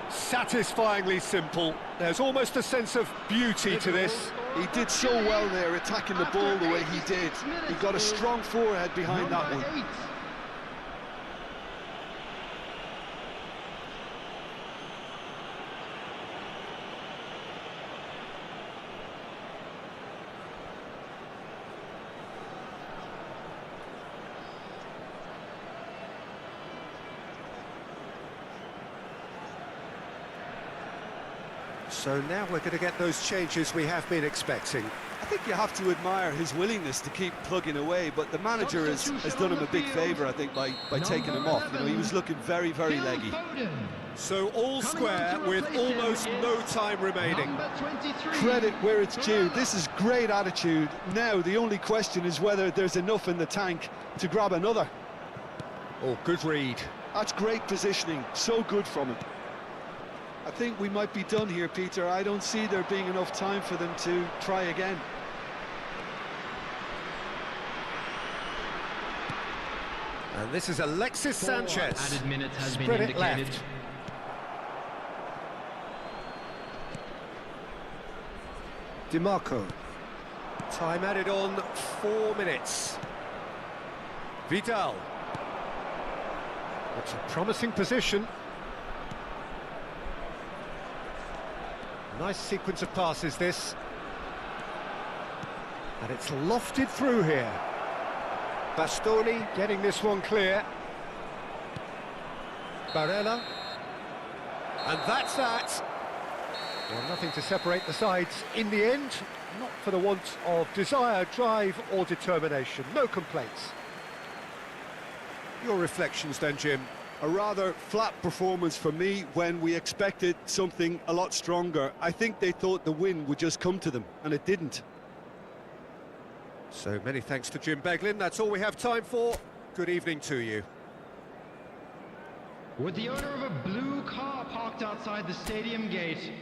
Satisfyingly simple. There's almost a sense of beauty to this. He did so well there, attacking the ball the way he did. He got a strong forehead behind that one. So now we're going to get those changes we have been expecting. I think you have to admire his willingness to keep plugging away, but the manager has done him a big favour, I think, by taking him off. You know, he was looking very, very leggy. So all square with almost no time remaining. Credit where it's due. This is great attitude. Now the only question is whether there's enough in the tank to grab another. Oh, good read. That's great positioning. So good from him. I think we might be done here, Peter. I don't see there being enough time for them to try again. And this is Alexis Sanchez. Added minutes has Spread been it indicated. left. DiMarco. Time added on 4 minutes. Vidal. It's a promising position. Nice sequence of passes, this. And it's lofted through here. Bastoni getting this one clear. Barella. And that's that. Well, nothing to separate the sides in the end. Not for the want of desire, drive or determination. No complaints. Your reflections then, Jim? A rather flat performance for me when we expected something a lot stronger. I think they thought the win would just come to them, and it didn't. So many thanks to Jim Beglin. That's all we have time for. Good evening to you. With the owner of a blue car parked outside the stadium gate,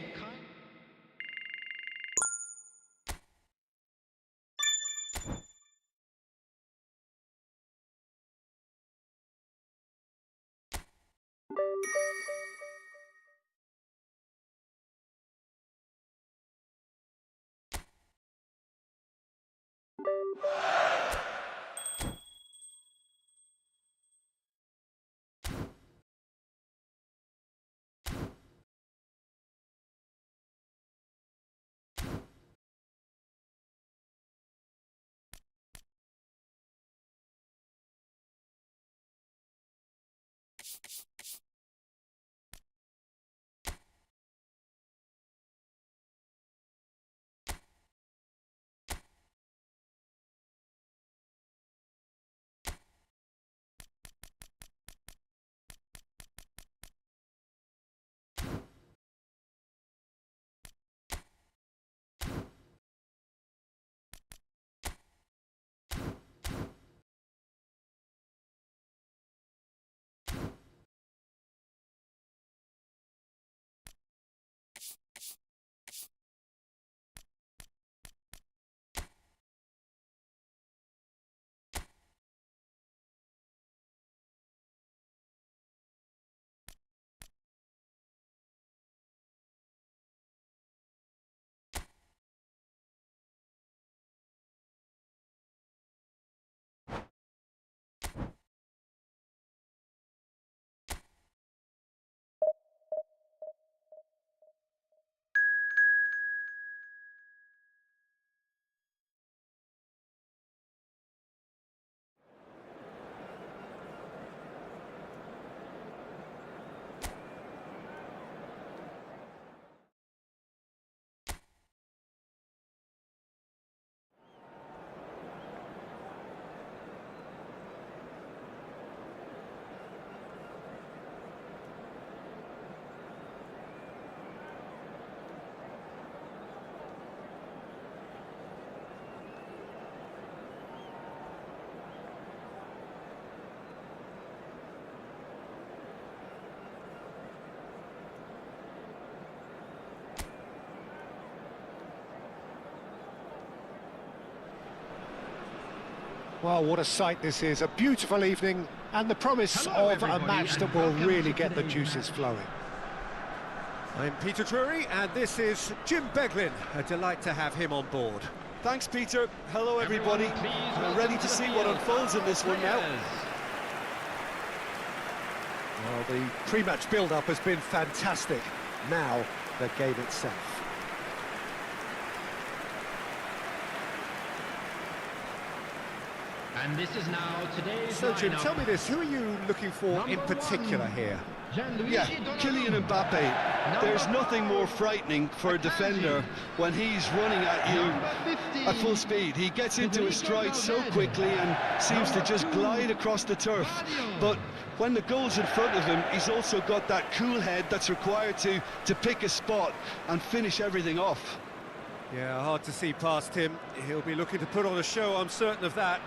Well, what a sight this is, a beautiful evening, and the promise Hello, of a everybody, match that and will welcome really to get the today's juices match. flowing. I'm Peter Drury, and this is Jim Beglin. A delight to have him on board. Thanks, Peter. Hello, everybody. Everyone, please I'm welcome ready to to the see what field unfolds in our this one now. players. Well, the pre-match build-up has been fantastic. Now, the game itself. And this is now today's So, Jim, lineup. tell me this, who are you looking for in Number particular one. here? Yeah, Kylian Mbappe. There's nothing more frightening for a defender when he's running at you at full speed. He gets into his stride so quickly and seems to just glide across the turf. But when the goal's in front of him, he's also got that cool head that's required to pick a spot and finish everything off. Yeah, hard to see past him. He'll be looking to put on a show, I'm certain of that.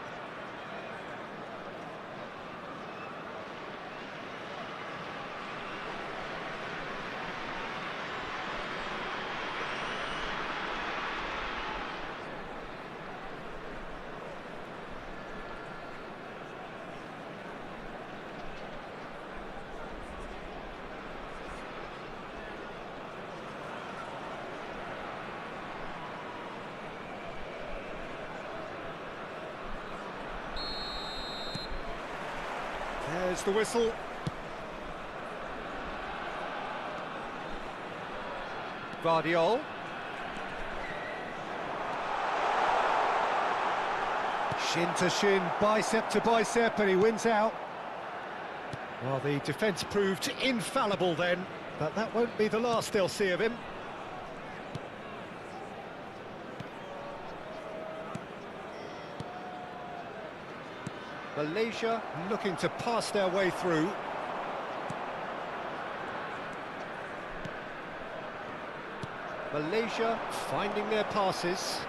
There's the whistle. Guardiol. Shin to shin, bicep to bicep, and he wins out. Well, the defence proved infallible then, but that won't be the last they'll see of him. Malaysia looking to pass their way through. Malaysia finding their passes.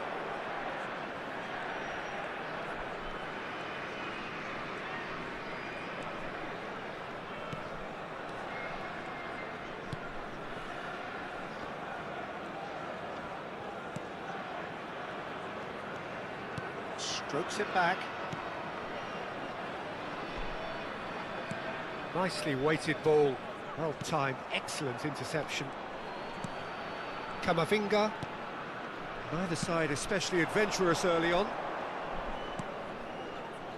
Strokes it back. Nicely weighted ball, well timed, excellent interception. Camavinga. Neither side especially adventurous early on.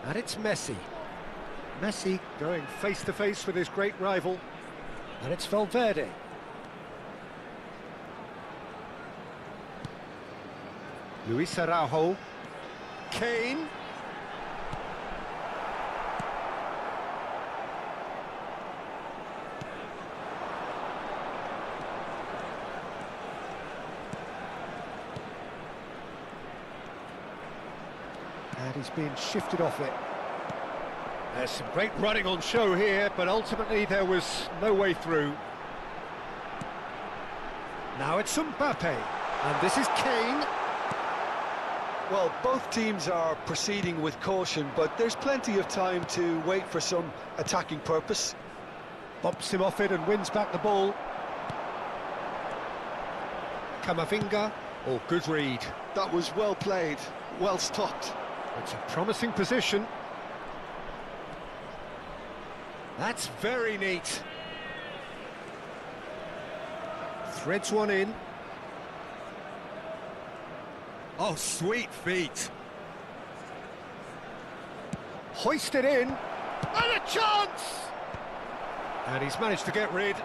And it's Messi. Messi going face to face with his great rival. And it's Valverde. Luis Araujo. Kane. And he's being shifted off it. There's some great running on show here, but ultimately there was no way through. Now it's Mbappe, and this is Kane. Well, both teams are proceeding with caution, but there's plenty of time to wait for some attacking purpose. Bumps him off it and wins back the ball. Camavinga. Oh, good read. That was well played, well stopped. It's a promising position. That's very neat. Threads one in. Oh, sweet feet. Hoisted in. And a chance! And he's managed to get rid.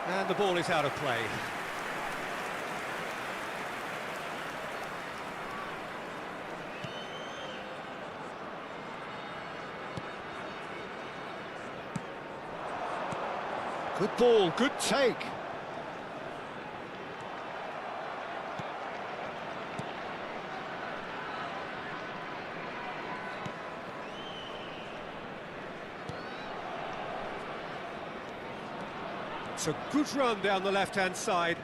And the ball is out of play. Good ball, good take. It's a good run down the left-hand side.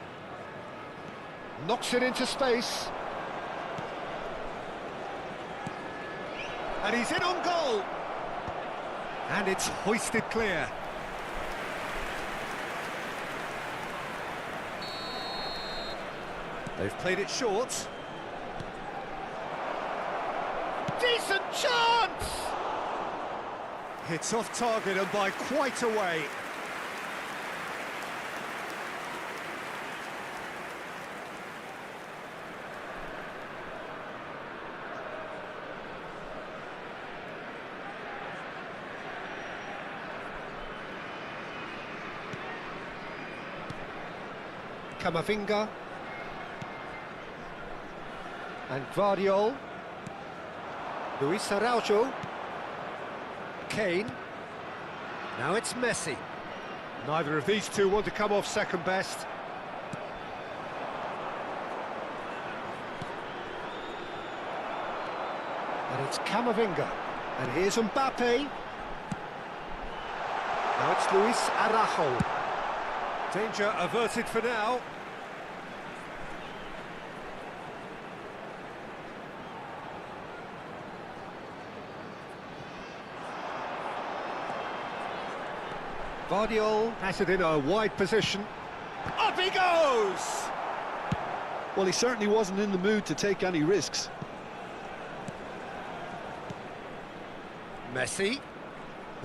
Knocks it into space. And he's in on goal. And it's hoisted clear. They've played it short. Decent chance! Hits off target and by quite a way. Camavinga. And Guardiol. Luis Araujo. Kane. Now it's Messi. Neither of these two want to come off second best. And it's Camavinga. And here's Mbappe. Now it's Luis Araujo. Danger averted for now. Guardiol Has it in a wide position. Up he goes! Well, he certainly wasn't in the mood to take any risks. Messi.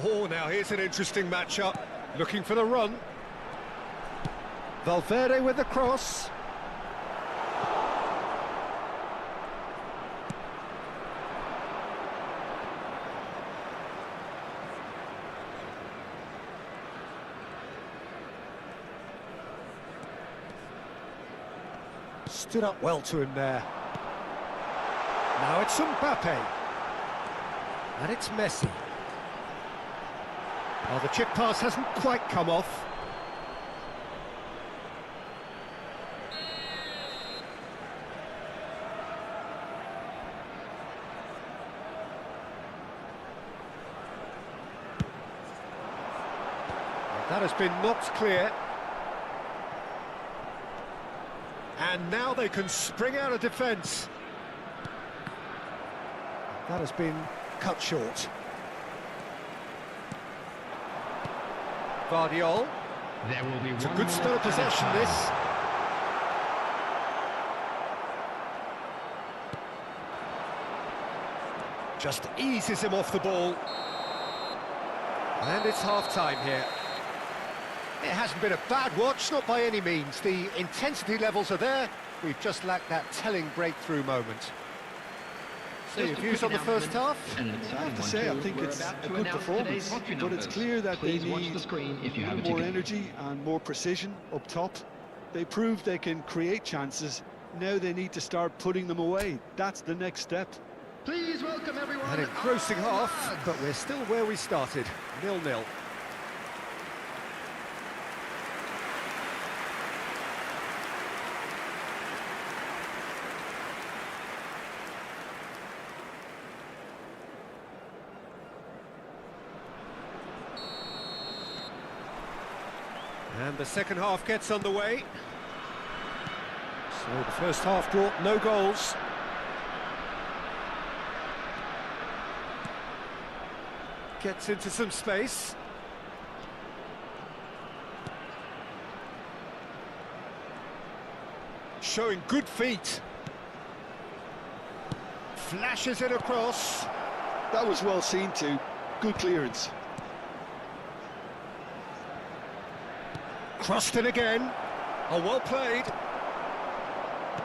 Oh, now here's an interesting matchup. Looking for the run. Valverde with the cross. Stood up well to him there. Now it's Mbappe. And it's Messi. Oh, the chip pass hasn't quite come off. That has been knocked clear. And now they can spring out of defence. That has been cut short. Guardiol. There will be It's a one good more spell of possession, added this. time. Just eases him off the ball. And it's half-time here. It hasn't been a bad watch, not by any means. The intensity levels are there. We've just lacked that telling breakthrough moment. So your views on the first half? I have to say, I think it's a good performance, but it's clear that they need a little more energy and more precision up top. They proved they can create chances. Now they need to start putting them away. That's the next step. Please welcome everyone. An engrossing half, but we're still where we started, 0-0. And the second half gets underway. So the first half brought no goals. Gets into some space. Showing good feet. Flashes it across. That was well seen too. Good clearance. Crossed in again. Oh, well played.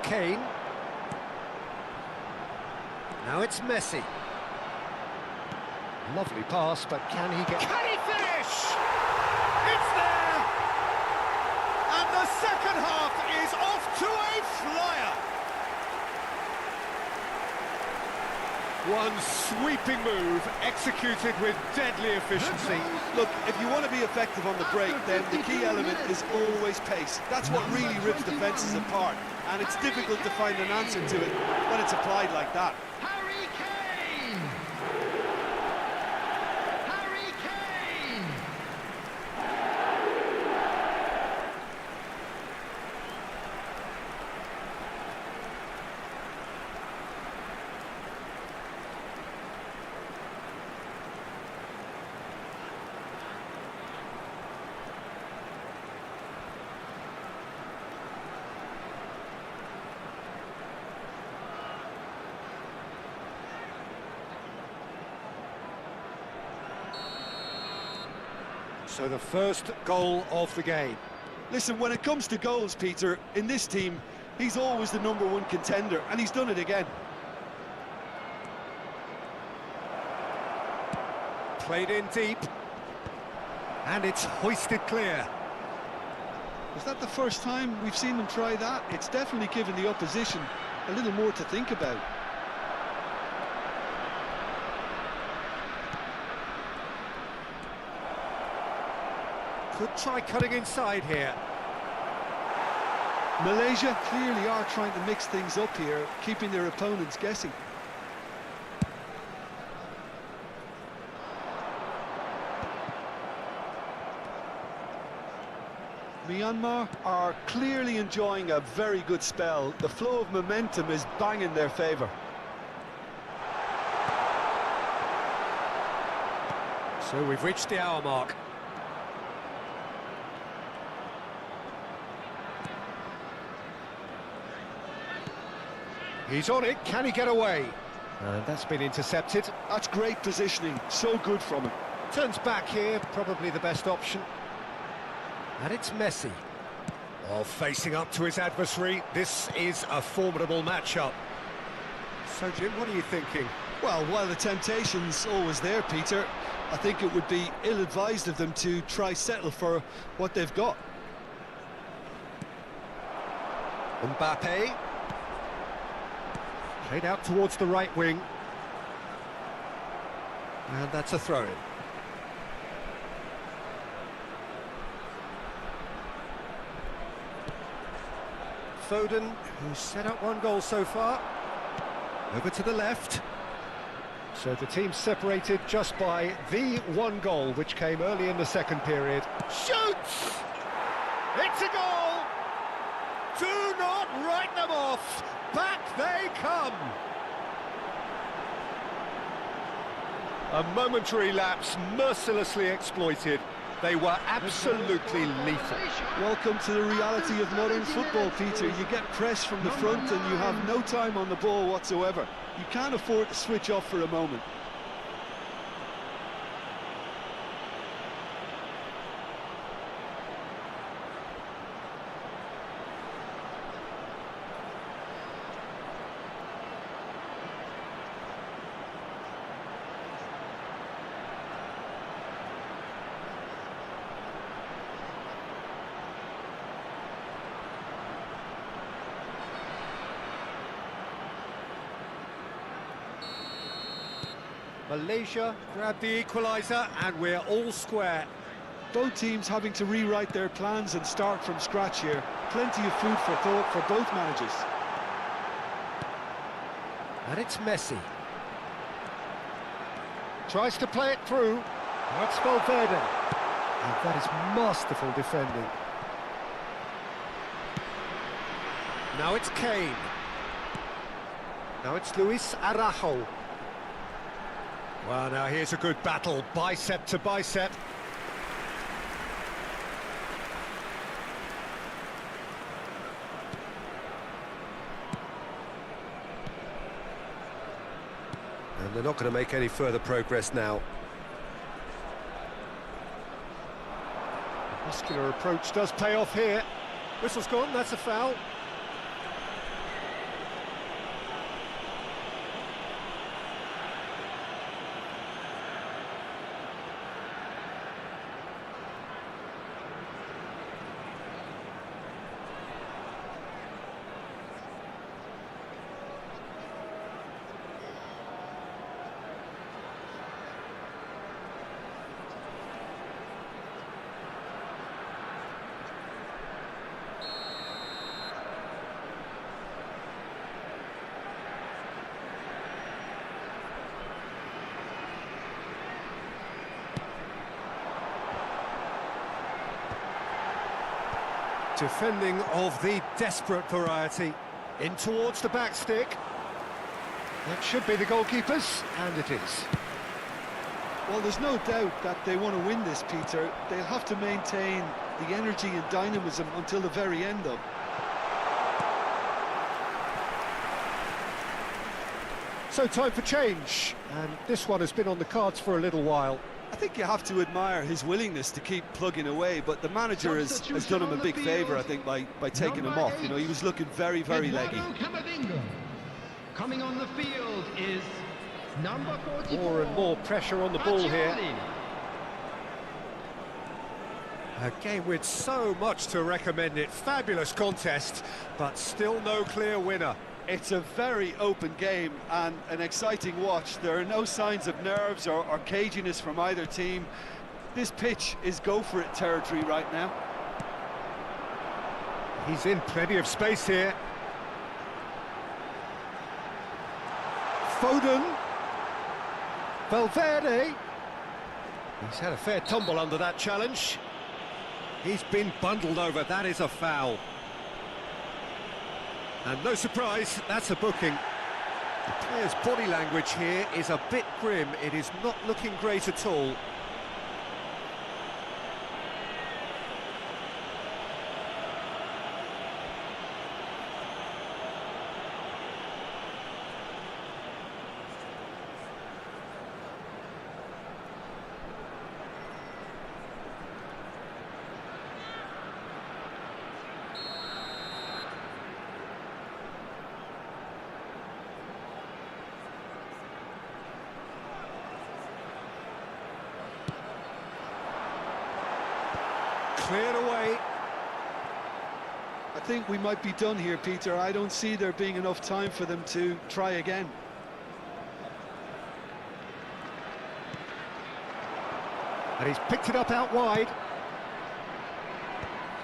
Kane. Now it's Messi. Lovely pass, but can he get... Can he finish? It's there! And the second half is off to a flyer. One sweeping move, executed with deadly efficiency. Look, if you want to be effective on the break, then the key element is always pace. That's what really rips defences apart, and it's difficult to find an answer to it when it's applied like that. Harry Kane! Harry Kane! So the first goal of the game. Listen, when it comes to goals, Peter, in this team, he's always the #1 contender, and he's done it again. Played in deep. And it's hoisted clear. Is that the first time we've seen them try that? It's definitely given the opposition a little more to think about. Could try cutting inside here. Malaysia clearly are trying to mix things up here, keeping their opponents guessing. Myanmar are clearly enjoying a very good spell. The flow of momentum is bang in their favour. So we've reached the hour mark. He's on it, can he get away? And that's been intercepted. That's great positioning, so good from him. Turns back here, probably the best option. And it's Messi. Oh, facing up to his adversary, this is a formidable matchup. So, Jim, what are you thinking? Well, while the temptation's always there, Peter, I think it would be ill-advised of them to try settle for what they've got. Mbappe. Played out towards the right wing. And that's a throw-in. Foden, who's set up one goal so far. Over to the left. So the team's separated just by the one goal, which came early in the second period. Shoots! It's a goal! Do not write them off! Back they come! A momentary lapse mercilessly exploited. They were absolutely lethal. Welcome to the reality of modern football, Peter. You get pressed from the front and you have no time on the ball whatsoever. You can't afford to switch off for a moment. Malaysia grabbed the equaliser and we're all square. Both teams having to rewrite their plans and start from scratch here. Plenty of food for thought for both managers. And it's Messi. Tries to play it through. That's Valverde. And that is masterful defending. Now it's Kane. Now it's Luis Araujo. Well, now here's a good battle, bicep to bicep. And they're not going to make any further progress now. The muscular approach does pay off here. Whistle's gone, that's a foul. Defending of the desperate variety. In towards the back stick. That should be the goalkeepers, and it is. Well, there's no doubt that they want to win this, Peter. They'll have to maintain the energy and dynamism until the very end, though. So time for change, and this one has been on the cards for a little while. I think you have to admire his willingness to keep plugging away, but the manager has done him a big favour, I think, by taking him off. You know, he was looking very, very leggy. Coming on the field is number 44. More and more pressure on the ball here. A game with so much to recommend it. Fabulous contest, but still no clear winner. It's a very open game and an exciting watch. There are no signs of nerves or caginess from either team. This pitch is go-for-it territory right now. He's in plenty of space here. Foden. Valverde. He's had a fair tumble under that challenge. He's been bundled over. That is a foul. And no surprise, that's a booking. The player's body language here is a bit grim. It is not looking great at all. Cleared away. I think we might be done here, Peter. I don't see there being enough time for them to try again. And he's picked it up out wide.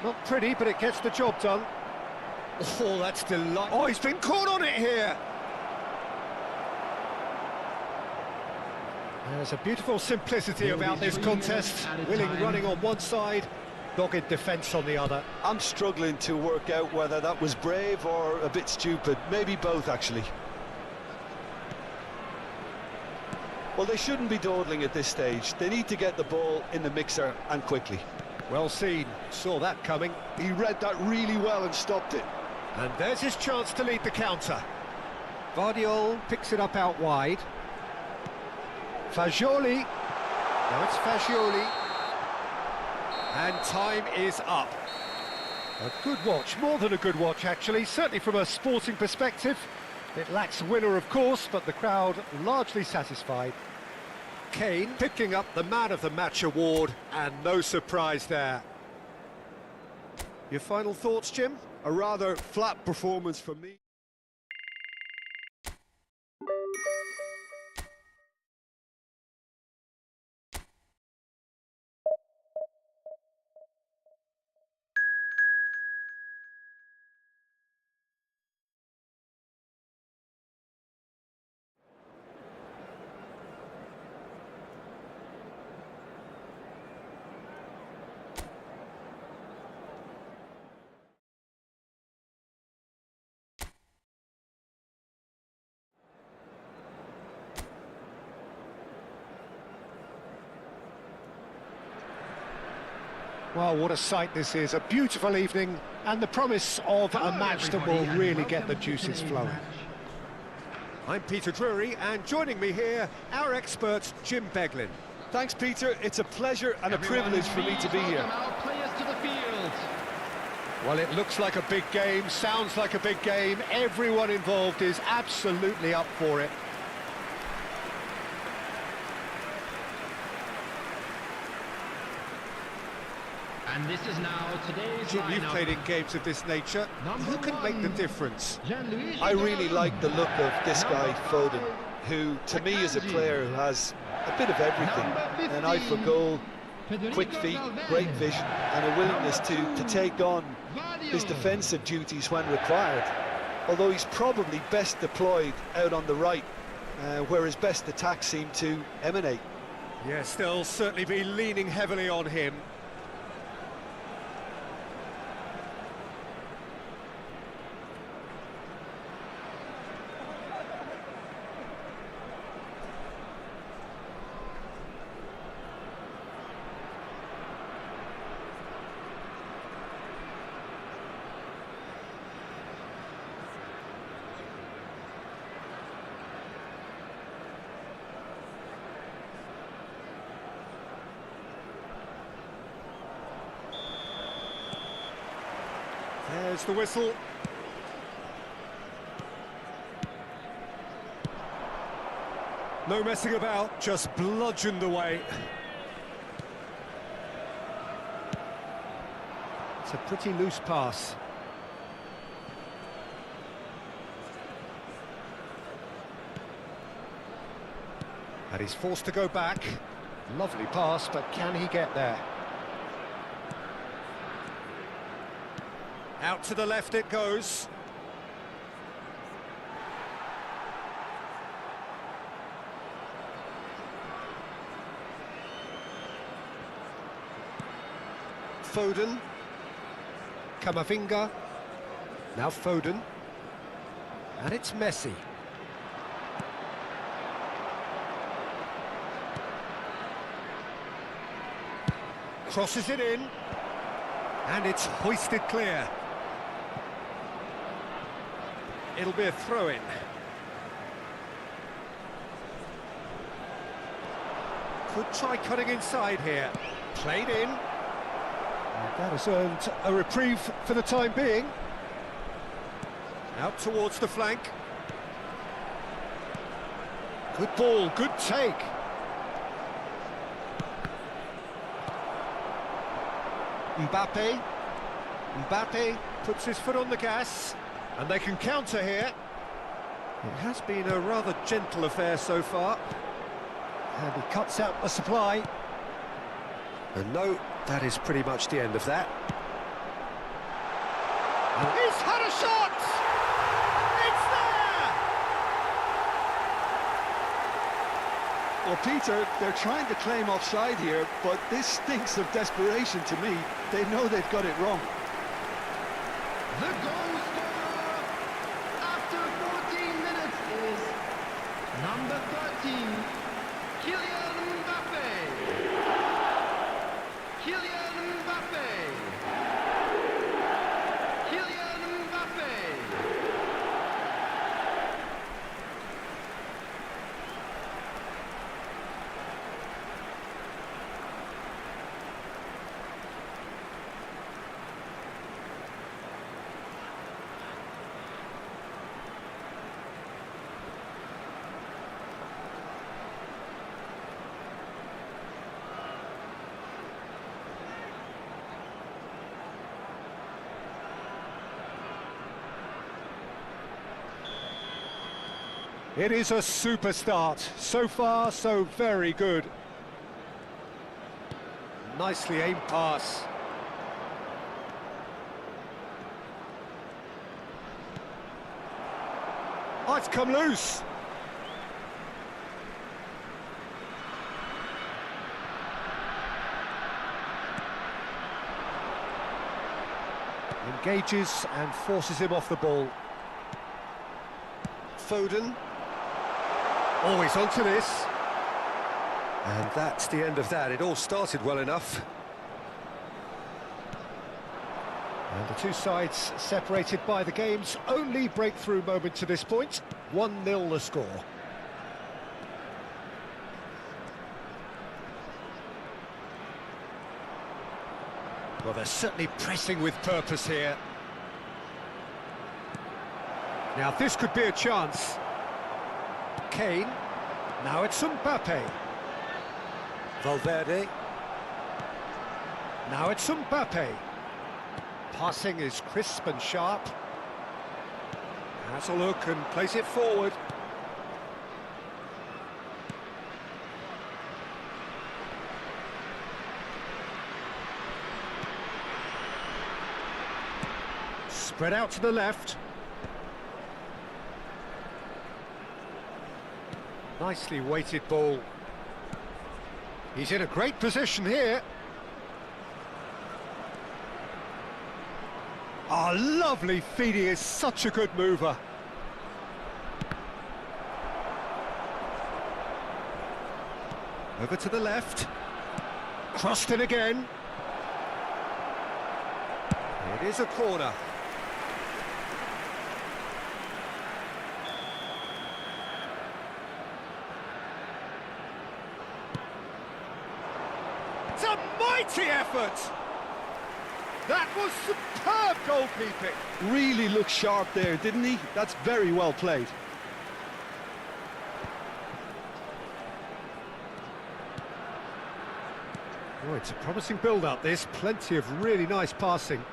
Not pretty, but it gets the job done. Oh, that's delightful. Oh, he's been caught on it here. There's a beautiful simplicity about this contest. Willing running on one side, dogged defence on the other. I'm struggling to work out whether that was brave or a bit stupid. Maybe both, actually. Well, they shouldn't be dawdling at this stage. They need to get the ball in the mixer, and quickly. Well seen. Saw that coming. He read that really well and stopped it. And there's his chance to lead the counter. Vardiol picks it up out wide. Fagioli. Now it's Fagioli. And time is up. A good watch, more than a good watch actually, certainly from a sporting perspective. It lacks a winner of course, but the crowd largely satisfied. Kane picking up the Man of the Match award, and no surprise there. Your final thoughts, Jim? A rather flat performance from me. Well, what a sight this is, a beautiful evening, and the promise of a match that will really get the juices flowing. I'm Peter Drury, and joining me here, our expert, Jim Beglin. Thanks, Peter. It's a pleasure and a privilege for me to be here. Well, it looks like a big game, sounds like a big game. Everyone involved is absolutely up for it. And this is now today's Jim, you've lineup. played in games of this nature. Who can make the difference? I really like the look of this guy, Foden, who, to me, is a player who has a bit of everything. An eye for goal, quick feet, great vision, and a willingness to take on his defensive duties when required. Although he's probably best deployed out on the right, where his best attacks seem to emanate. Yes, they'll certainly be leaning heavily on him. There's the whistle. No messing about, just bludgeoned away. It's a pretty loose pass. And he's forced to go back. Lovely pass, but can he get there? Out to the left it goes. Foden. Camavinga. Now Foden. And it's Messi. Crosses it in. And it's hoisted clear. It'll be a throw-in. Could try cutting inside here. Played in. And that has earned a reprieve for the time being. Out towards the flank. Good ball, good take. Mbappe puts his foot on the gas. And they can counter here. It has been a rather gentle affair so far. And he cuts out the supply. And no, that is pretty much the end of that. And he's had a shot! It's there! Well, Peter, they're trying to claim offside here, but this stinks of desperation to me. They know they've got it wrong. The goal scorer after 14 minutes is number 13, Kylian Mbappe. Kylian Mbappe. Kylian Mbappe. It is a super start. So far, so very good. Nicely aimed pass. Oh, it's come loose. Engages and forces him off the ball. Foden. Oh, he's onto this. And that's the end of that. It all started well enough. And the two sides separated by the game's only breakthrough moment to this point. 1-0 the score. Well, they're certainly pressing with purpose here. Now, this could be a chance. Kane. Now it's Mbappe. Valverde. Now it's Mbappe. Passing is crisp and sharp. Has a look and plays it forward. Spread out to the left. Nicely weighted ball. He's in a great position here. Oh, lovely feed. He is such a good mover. Over to the left. Crossed in again. It is a corner. It's a mighty effort! That was superb goalkeeping. Really looked sharp there, didn't he? That's very well played. Oh, it's a promising build-up, this. Plenty of really nice passing.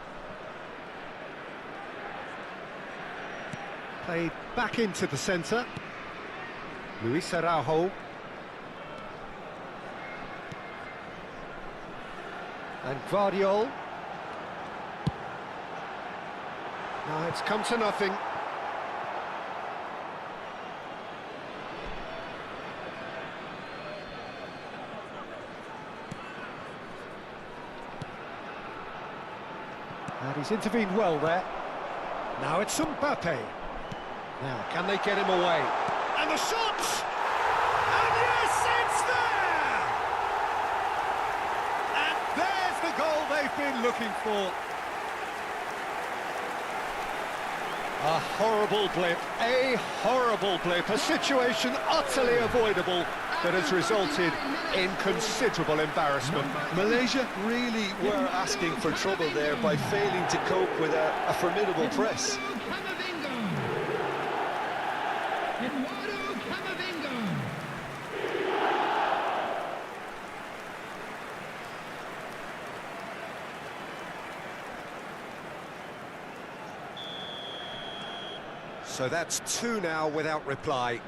Played back into the centre. Luis Araujo. And Guardiol. Now it's come to nothing. And he's intervened well there. Now it's Mbappe. Now, can they get him away? And the shot! And yes, it's there! And there's the goal they've been looking for. A horrible blip, a situation utterly avoidable that has resulted in considerable embarrassment. Malaysia really were asking for trouble there by failing to cope with a formidable press. So that's two now without reply.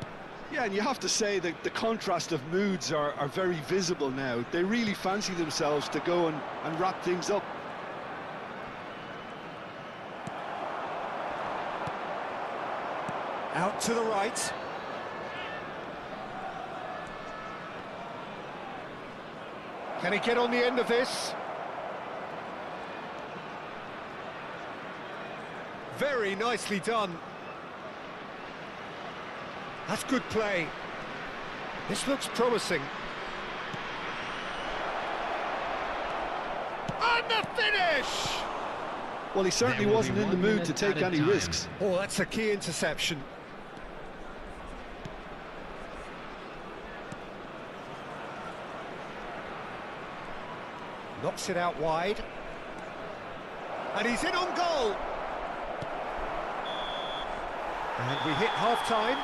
Yeah, and you have to say that the contrast of moods are very visible now. They really fancy themselves to go and wrap things up. Out to the right. Can he get on the end of this? Very nicely done. That's good play. This looks promising. And the finish! Well, he certainly wasn't in the mood to take any risks. Oh, that's a key interception. Knocks it out wide. And he's in on goal. And we hit half-time.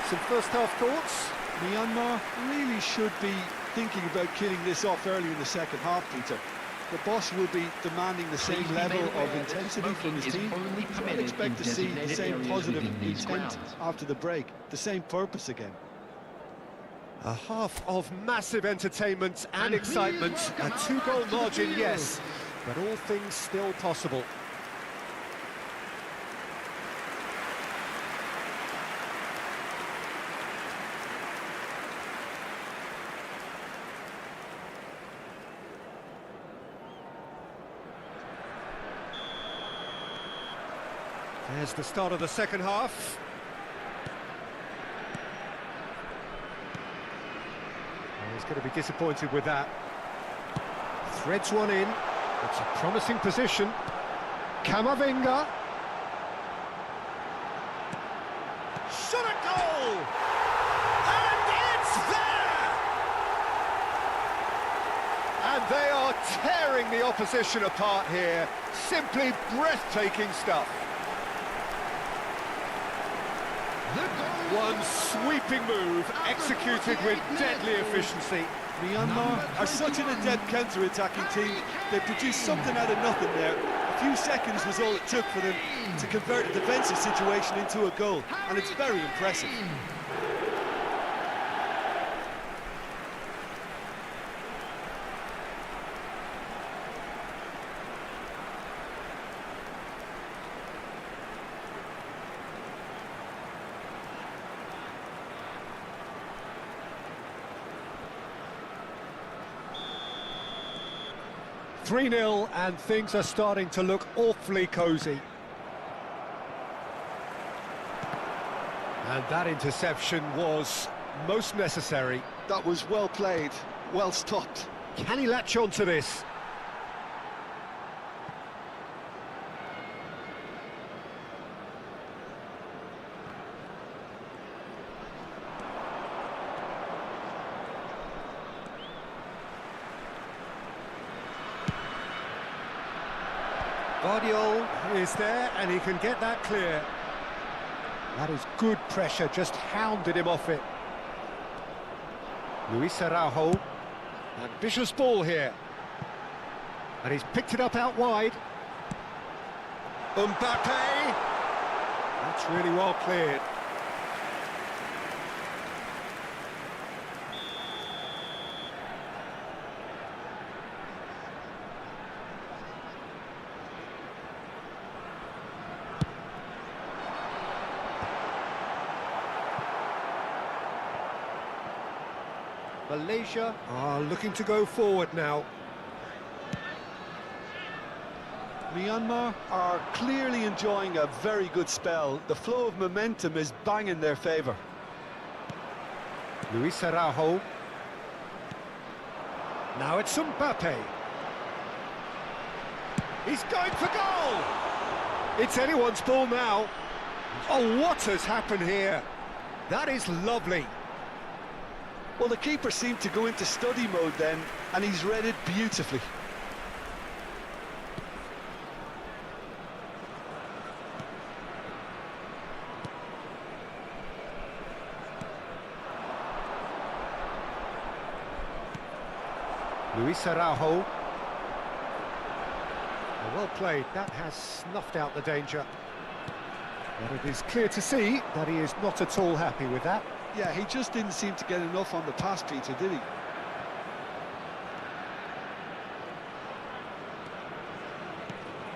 Some first-half thoughts? Myanmar really should be thinking about killing this off early in the second half, Peter. The boss will be demanding the same level of intensity from his team. So I'd expect to see the same positive intent after the break, the same purpose again. A half of massive entertainment and excitement. A two-goal margin, yes, but all things still possible. There's the start of the second half. Oh, he's going to be disappointed with that. Threads one in. It's a promising position. Camavinga. Shot a goal! And it's there! And they are tearing the opposition apart here. Simply breathtaking stuff. One sweeping move, executed with deadly efficiency. Myanmar are such an adept counter-attacking team. They produced something out of nothing there. A few seconds was all it took for them to convert a defensive situation into a goal, and it's very impressive. (3-0) and things are starting to look awfully cosy. And that interception was most necessary. That was well played, well stopped. Can he latch on to this? Guardiola is there and he can get that clear. That is good pressure, just hounded him off it. Luis Araujo. Ambitious ball here. And he's picked it up out wide. Mbappe! That's really well cleared. Malaysia are looking to go forward now. Myanmar are clearly enjoying a very good spell. The flow of momentum is bang in their favour. Luis Araujo. Now it's Mbappe. He's going for goal! It's anyone's ball now. Oh, what has happened here? That is lovely. Well, the keeper seemed to go into study mode then, and he's read it beautifully. Luis Araujo. Well played, that has snuffed out the danger. But it is clear to see that he is not at all happy with that. Yeah, he just didn't seem to get enough on the pass, Peter, did he?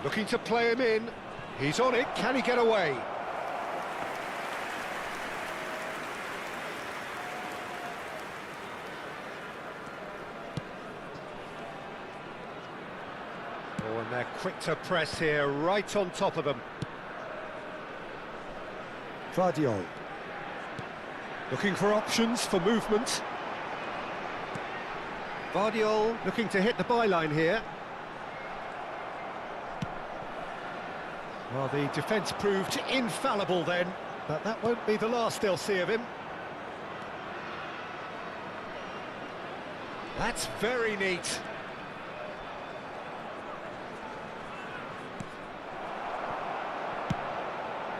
Looking to play him in. He's on it, can he get away? Oh, and they're quick to press here, right on top of them. Guardiola. Looking for options for movement. Guardiola looking to hit the byline here. Well, the defence proved infallible then, but that won't be the last they'll see of him. That's very neat.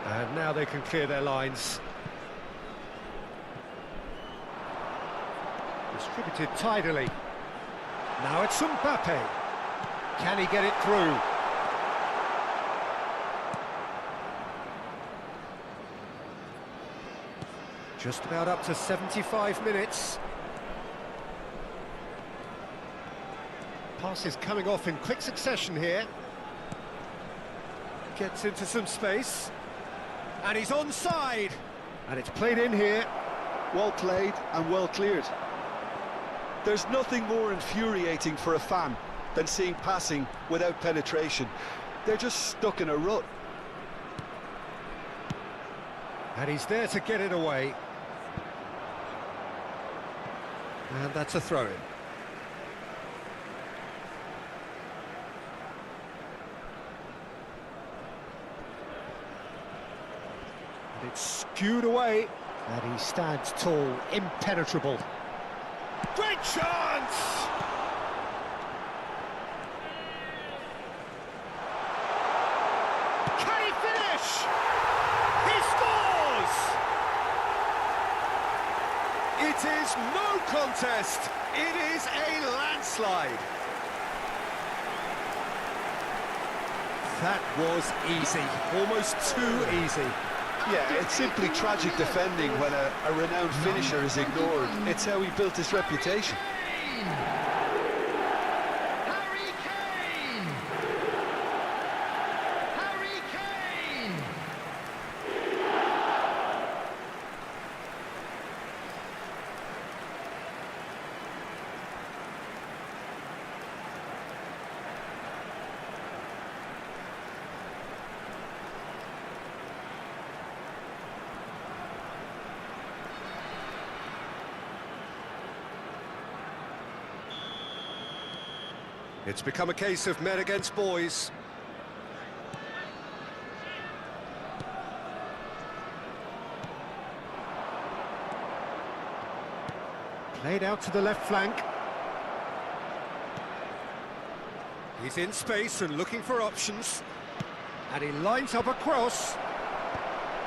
And now they can clear their lines. Distributed tidily. Now it's Mbappe. Can he get it through? Just about up to 75 minutes. Passes coming off in quick succession here. Gets into some space. And he's onside. And it's played in here. Well played and well cleared. There's nothing more infuriating for a fan than seeing passing without penetration. They're just stuck in a rut. And he's there to get it away. And that's a throw-in. And it's skewed away. And he stands tall, impenetrable. Great chance! Can he finish? He scores! It is no contest. It is a landslide. That was easy, almost too easy. Yeah, it's simply tragic defending when a renowned finisher is ignored. It's how he built his reputation. Harry Kane! Harry Kane! It's become a case of men against boys. Played out to the left flank. He's in space and looking for options. And he lines up a cross.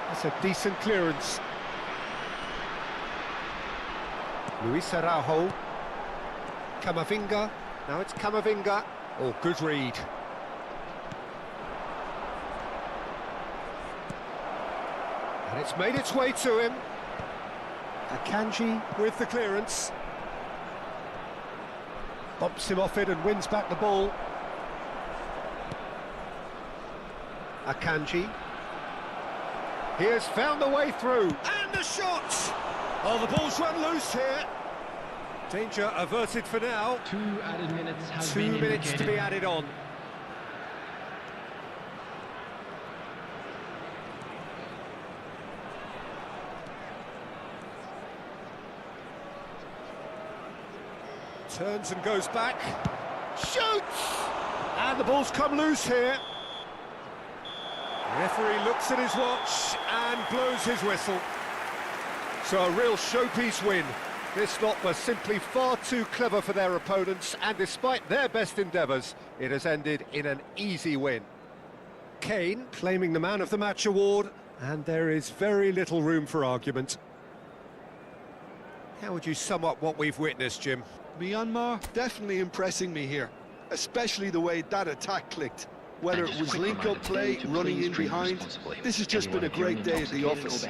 That's a decent clearance. Luis Araujo. Camavinga. Now it's Camavinga. Oh, good read. And it's made its way to him. Akanji with the clearance. Bumps him off it and wins back the ball. Akanji. He has found a way through. And the shot! Oh, the ball's run loose here. Danger averted for now. 2 added minutes have 2 been minutes to be indicated. added on. Turns and goes back. Shoots! And the ball's come loose here. Referee looks at his watch and blows his whistle. So a real showpiece win. This lot was simply far too clever for their opponents, and despite their best endeavours, it has ended in an easy win. Kane claiming the Man of the Match award, and there is very little room for argument. How would you sum up what we've witnessed, Jim? Myanmar definitely impressing me here, especially the way that attack clicked. Whether it was link-up play, running in behind, this has just been a great day at the office.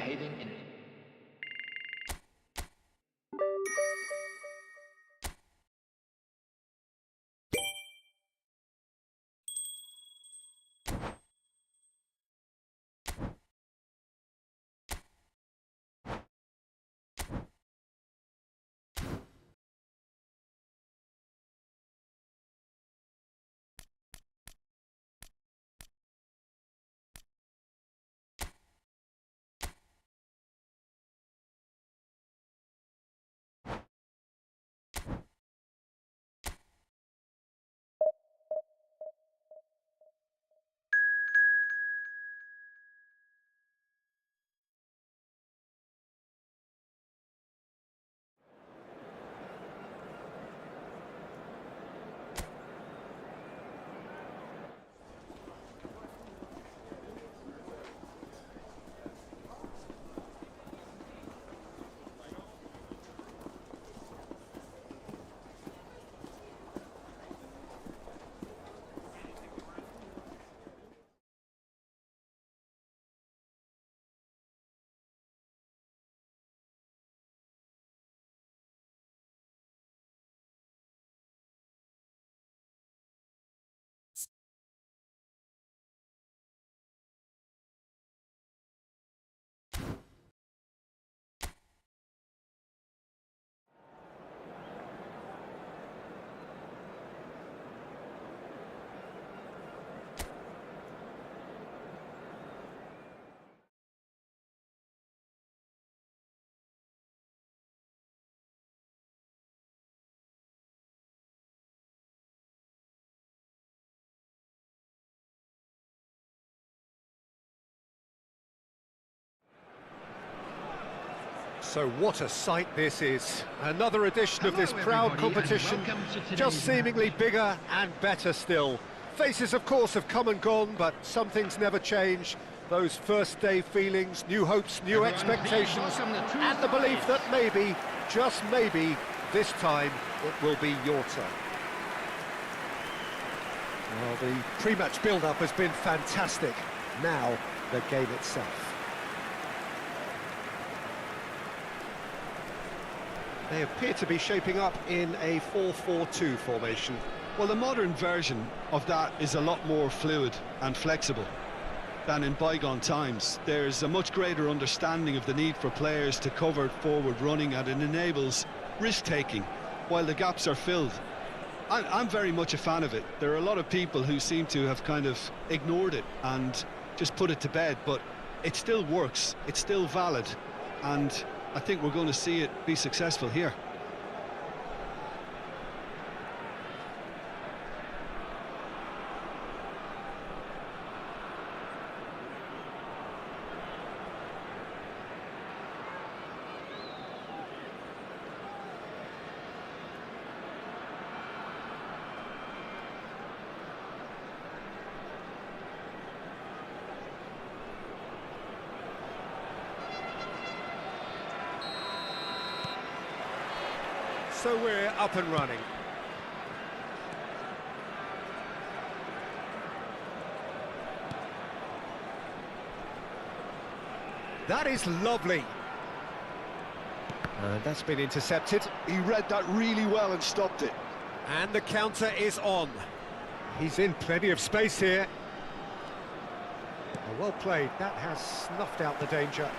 So what a sight this is. Another edition of this Hello, proud everybody, and competition, welcome to today's just seemingly match. bigger and better still. Faces, of course, have come and gone, but some things never change. Those first day feelings, new hopes, new Everyone, expectations, please welcome the two and the belief sides. that maybe, just maybe, this time it will be your turn. Well, the pre-match build-up has been fantastic. Now, the game itself. They appear to be shaping up in a 4-4-2 formation. Well, the modern version of that is a lot more fluid and flexible than in bygone times. There's a much greater understanding of the need for players to cover forward running, and it enables risk-taking while the gaps are filled. I'm very much a fan of it. There are a lot of people who seem to have kind of ignored it and just put it to bed, but it still works, it's still valid, and I think we're going to see it be successful here. So we're up and running. That is lovely. And that's been intercepted. He read that really well and stopped it. And the counter is on. He's in plenty of space here. Well played. That has snuffed out the danger.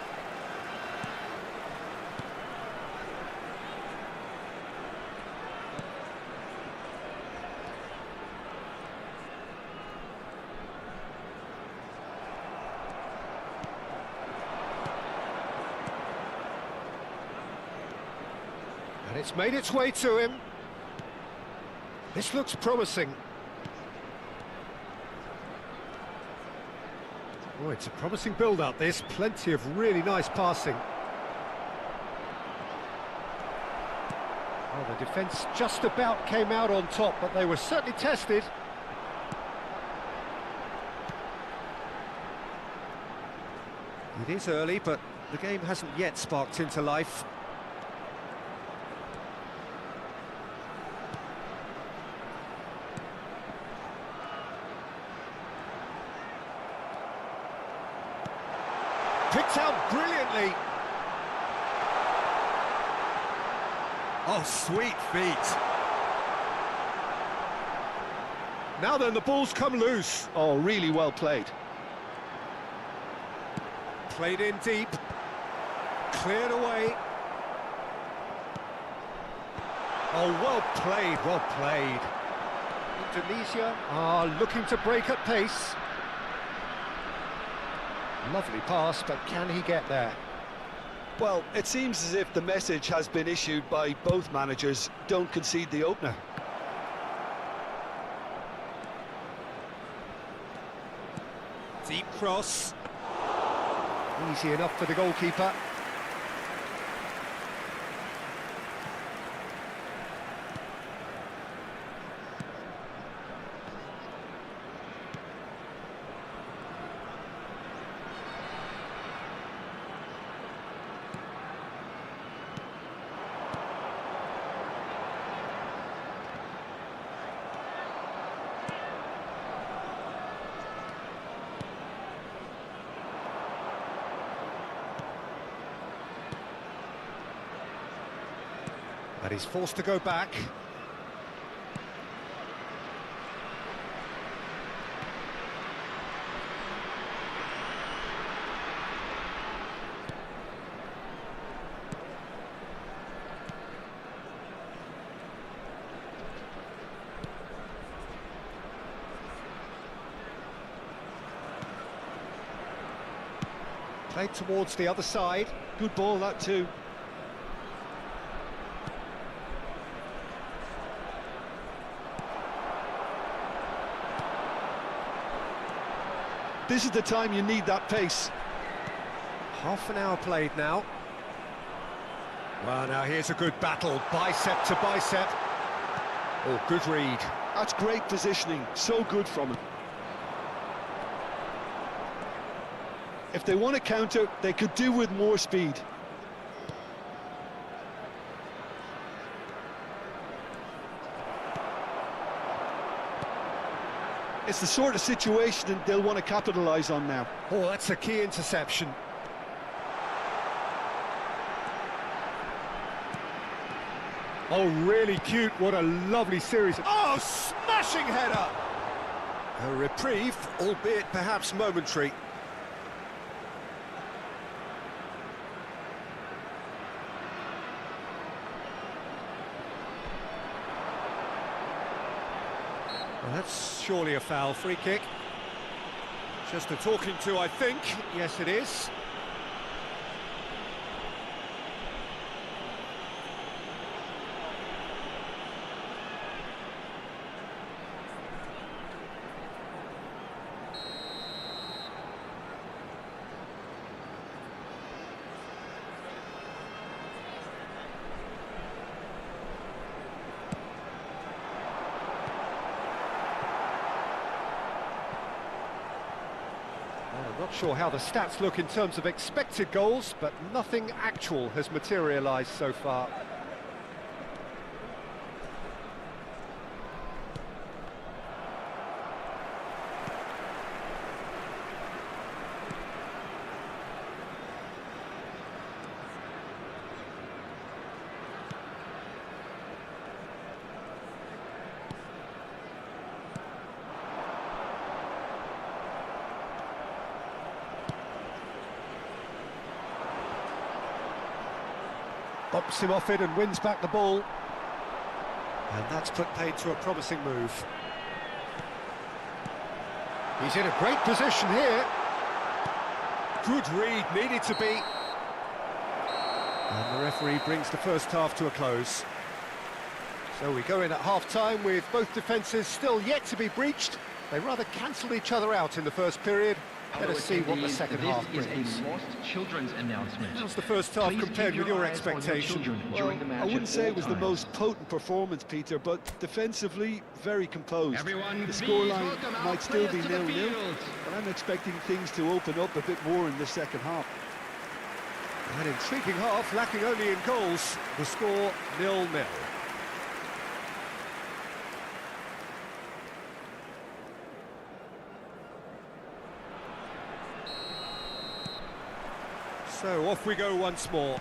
And it's made its way to him. This looks promising. Oh, it's a promising build-up, this. Plenty of really nice passing. Oh, the defence just about came out on top, but they were certainly tested. It is early, but the game hasn't yet sparked into life. Picked out brilliantly. Oh, sweet feet. Now then, the ball's come loose. Oh, really well played. Played in deep. Cleared away. Oh, well played, well played. Indonesia are looking to break at pace. Lovely pass, but can he get there? Well, it seems as if the message has been issued by both managers: don't concede the opener. Deep cross. Easy enough for the goalkeeper. And he's forced to go back. Played towards the other side. Good ball, that too. This is the time you need that pace. Half an hour played now. Well, now here's a good battle, bicep to bicep. Oh, good read. That's great positioning, so good from him. If they want to counter, they could do with more speed. It's the sort of situation that they'll want to capitalise on now. Oh, that's a key interception. Oh, really cute. What a lovely series. Oh, smashing header! A reprieve, albeit perhaps momentary. Well, that's surely a foul. Free kick. Just a talking to, I think. Yes, it is. I'm not sure how the stats look in terms of expected goals, but nothing actual has materialised so far. Bumps him off it and wins back the ball. And that's put paid to a promising move. He's in a great position here. Good read, needed to be. And the referee brings the first half to a close. So we go in at half-time with both defences still yet to be breached. They rather cancelled each other out in the first period. Let us see what the second half brings. This is a lost children's announcement. How's the first half compared with your expectation? Well, I wouldn't say it was the most potent performance, Peter, but defensively, very composed. Everyone, the scoreline please welcome might our still be players to the 0-0, field. but I'm expecting things to open up a bit more in the second half. An intriguing half, lacking only in goals. The score 0-0. So off we go once more.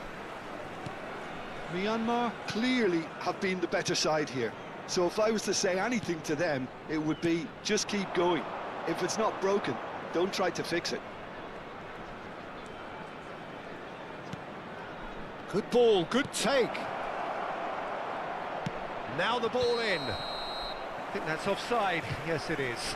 Myanmar clearly have been the better side here. So if I was to say anything to them, it would be just keep going. If it's not broken, don't try to fix it. Good ball, good take. Now the ball in. I think that's offside. Yes, it is.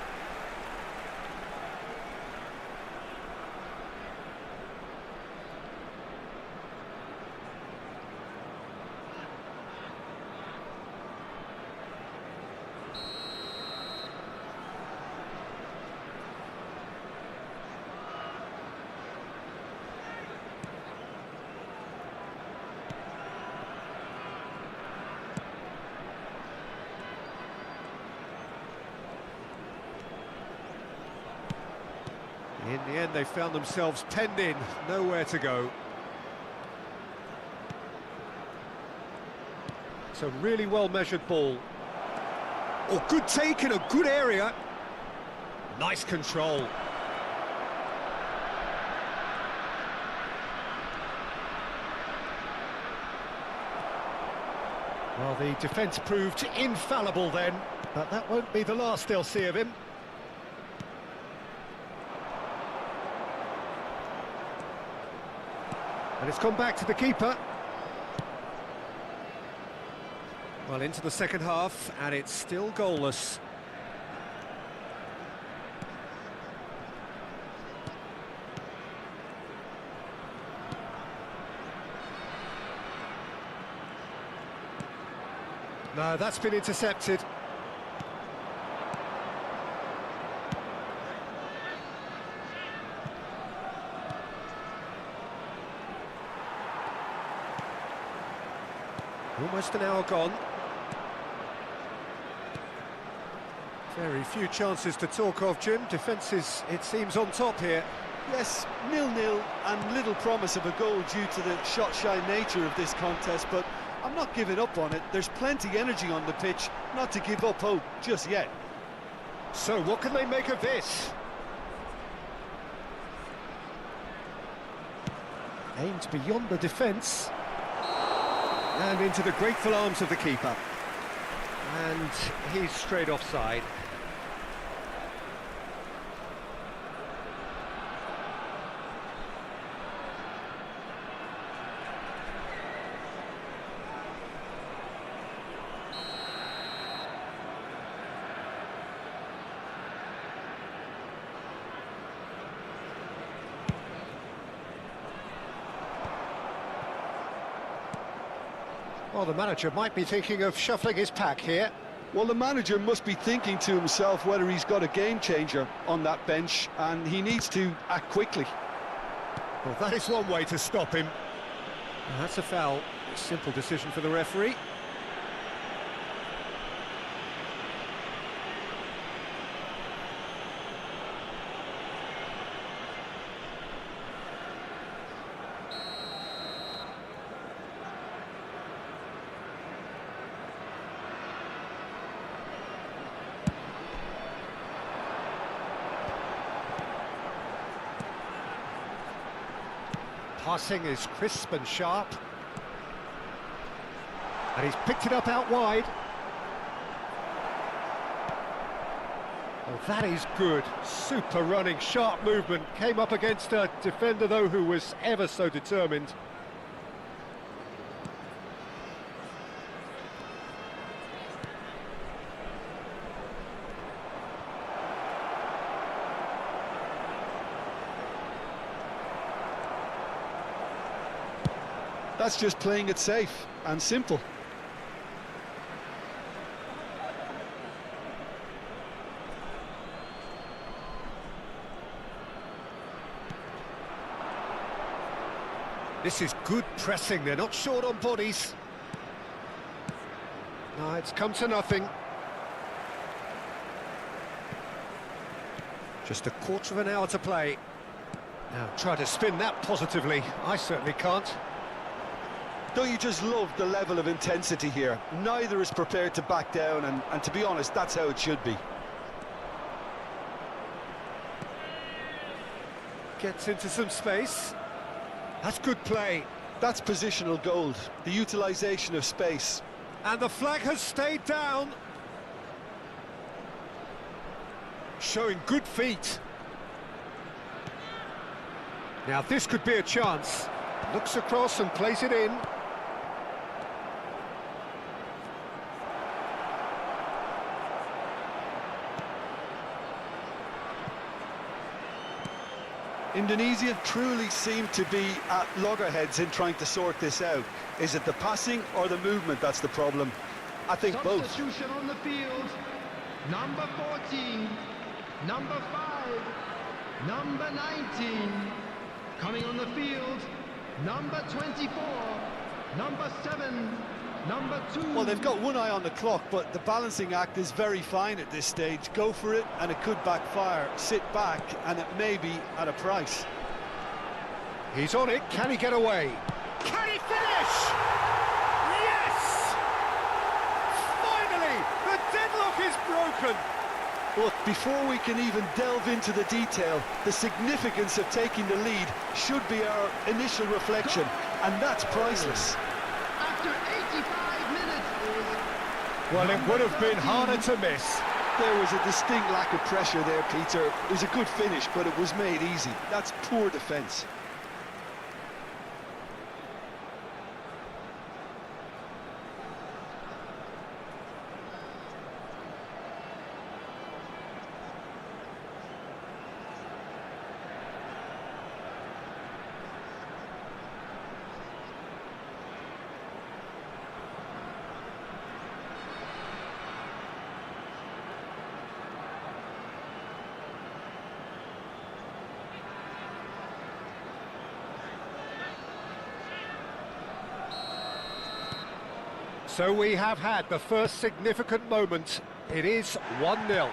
In the end, they found themselves penned in, nowhere to go. It's a really well-measured ball. Oh, good take in a good area. Nice control. Well, the defence proved infallible then, but that won't be the last they'll see of him. And it's gone back to the keeper. Well, into the second half, and it's still goalless. No, that's been intercepted. Almost an hour gone. Very few chances to talk of, Jim. Defence is, it seems, on top here. Yes, 0-0 and little promise of a goal due to the shot-shy nature of this contest, but I'm not giving up on it. There's plenty energy on the pitch, not to give up hope just yet. So what can they make of this? Aimed beyond the defence. And into the grateful arms of the keeper. And he's straight offside. Well, the manager might be thinking of shuffling his pack here. Well, the manager must be thinking to himself whether he's got a game changer on that bench, and he needs to act quickly. Well, that is one way to stop him. Well, that's a foul. Simple decision for the referee. Passing is crisp and sharp. And he's picked it up out wide. Oh, that is good. Super running, sharp movement. Came up against a defender, though, who was ever so determined. That's just playing it safe and simple. This is good pressing, they're not short on bodies. No, it's come to nothing. Just a quarter of an hour to play. Now try to spin that positively. I certainly can't. Don't you just love the level of intensity here? Neither is prepared to back down, and to be honest, that's how it should be. Gets into some space. That's good play. That's positional gold, the utilisation of space. And the flag has stayed down. Showing good feet. Now this could be a chance. Looks across and plays it in. Indonesia truly seem to be at loggerheads in trying to sort this out. Is it the passing or the movement that's the problem? I think both. Substitution on the field. Number 14, number 5, number 19. Coming on the field, number 24, number 7, number 2. Well, they've got one eye on the clock, but the balancing act is very fine at this stage. Go for it, and it could backfire. Sit back, and it may be at a price. He's on it. Can he get away? Can he finish? Yes! Finally, the deadlock is broken. Look, before we can even delve into the detail, the significance of taking the lead should be our initial reflection, and that's priceless. After 85 minutes is... Well, it would have been harder to miss. There was a distinct lack of pressure there, Peter. It was a good finish, but it was made easy. That's poor defence. So we have had the first significant moment. It is 1-0.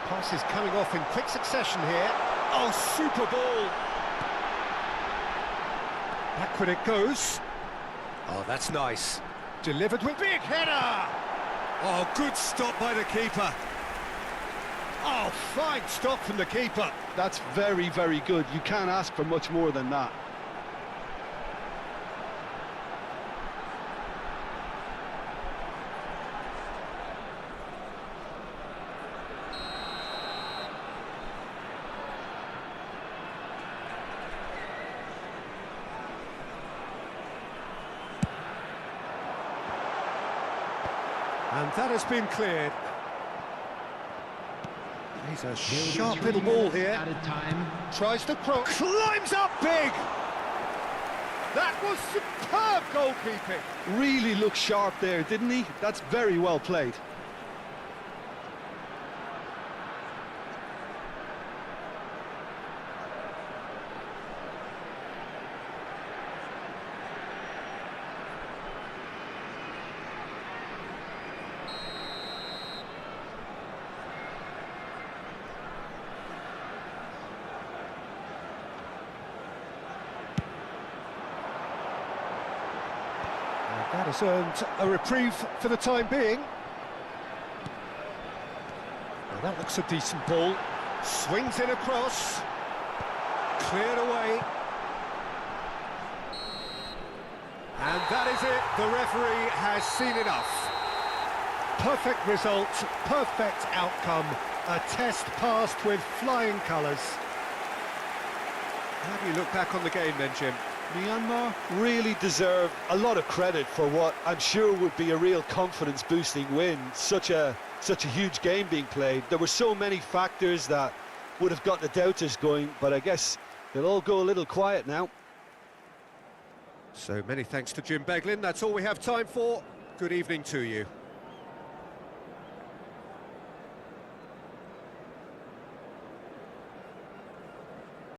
Pass is coming off in quick succession here. Oh, super ball! Backward it goes. Oh, that's nice. Delivered with big header! Oh, good stop by the keeper. Oh, fine stop from the keeper. That's very, very good. You can't ask for much more than that. And that has been cleared. He's a sharp little ball here. At a time. Tries to cross. Climbs up big! That was superb goalkeeping. Really looked sharp there, didn't he? That's very well played. That has earned a reprieve for the time being. Well, that looks a decent ball. Swings in across. Cleared away. And that is it. The referee has seen enough. Perfect result, perfect outcome. A test passed with flying colours. How do you look back on the game then, Jim? Myanmar really deserve a lot of credit for what I'm sure would be a real confidence-boosting win. Such a huge game being played. There were so many factors that would have got the doubters going, but I guess they'll all go a little quiet now. So many thanks to Jim Beglin. That's all we have time for. Good evening to you.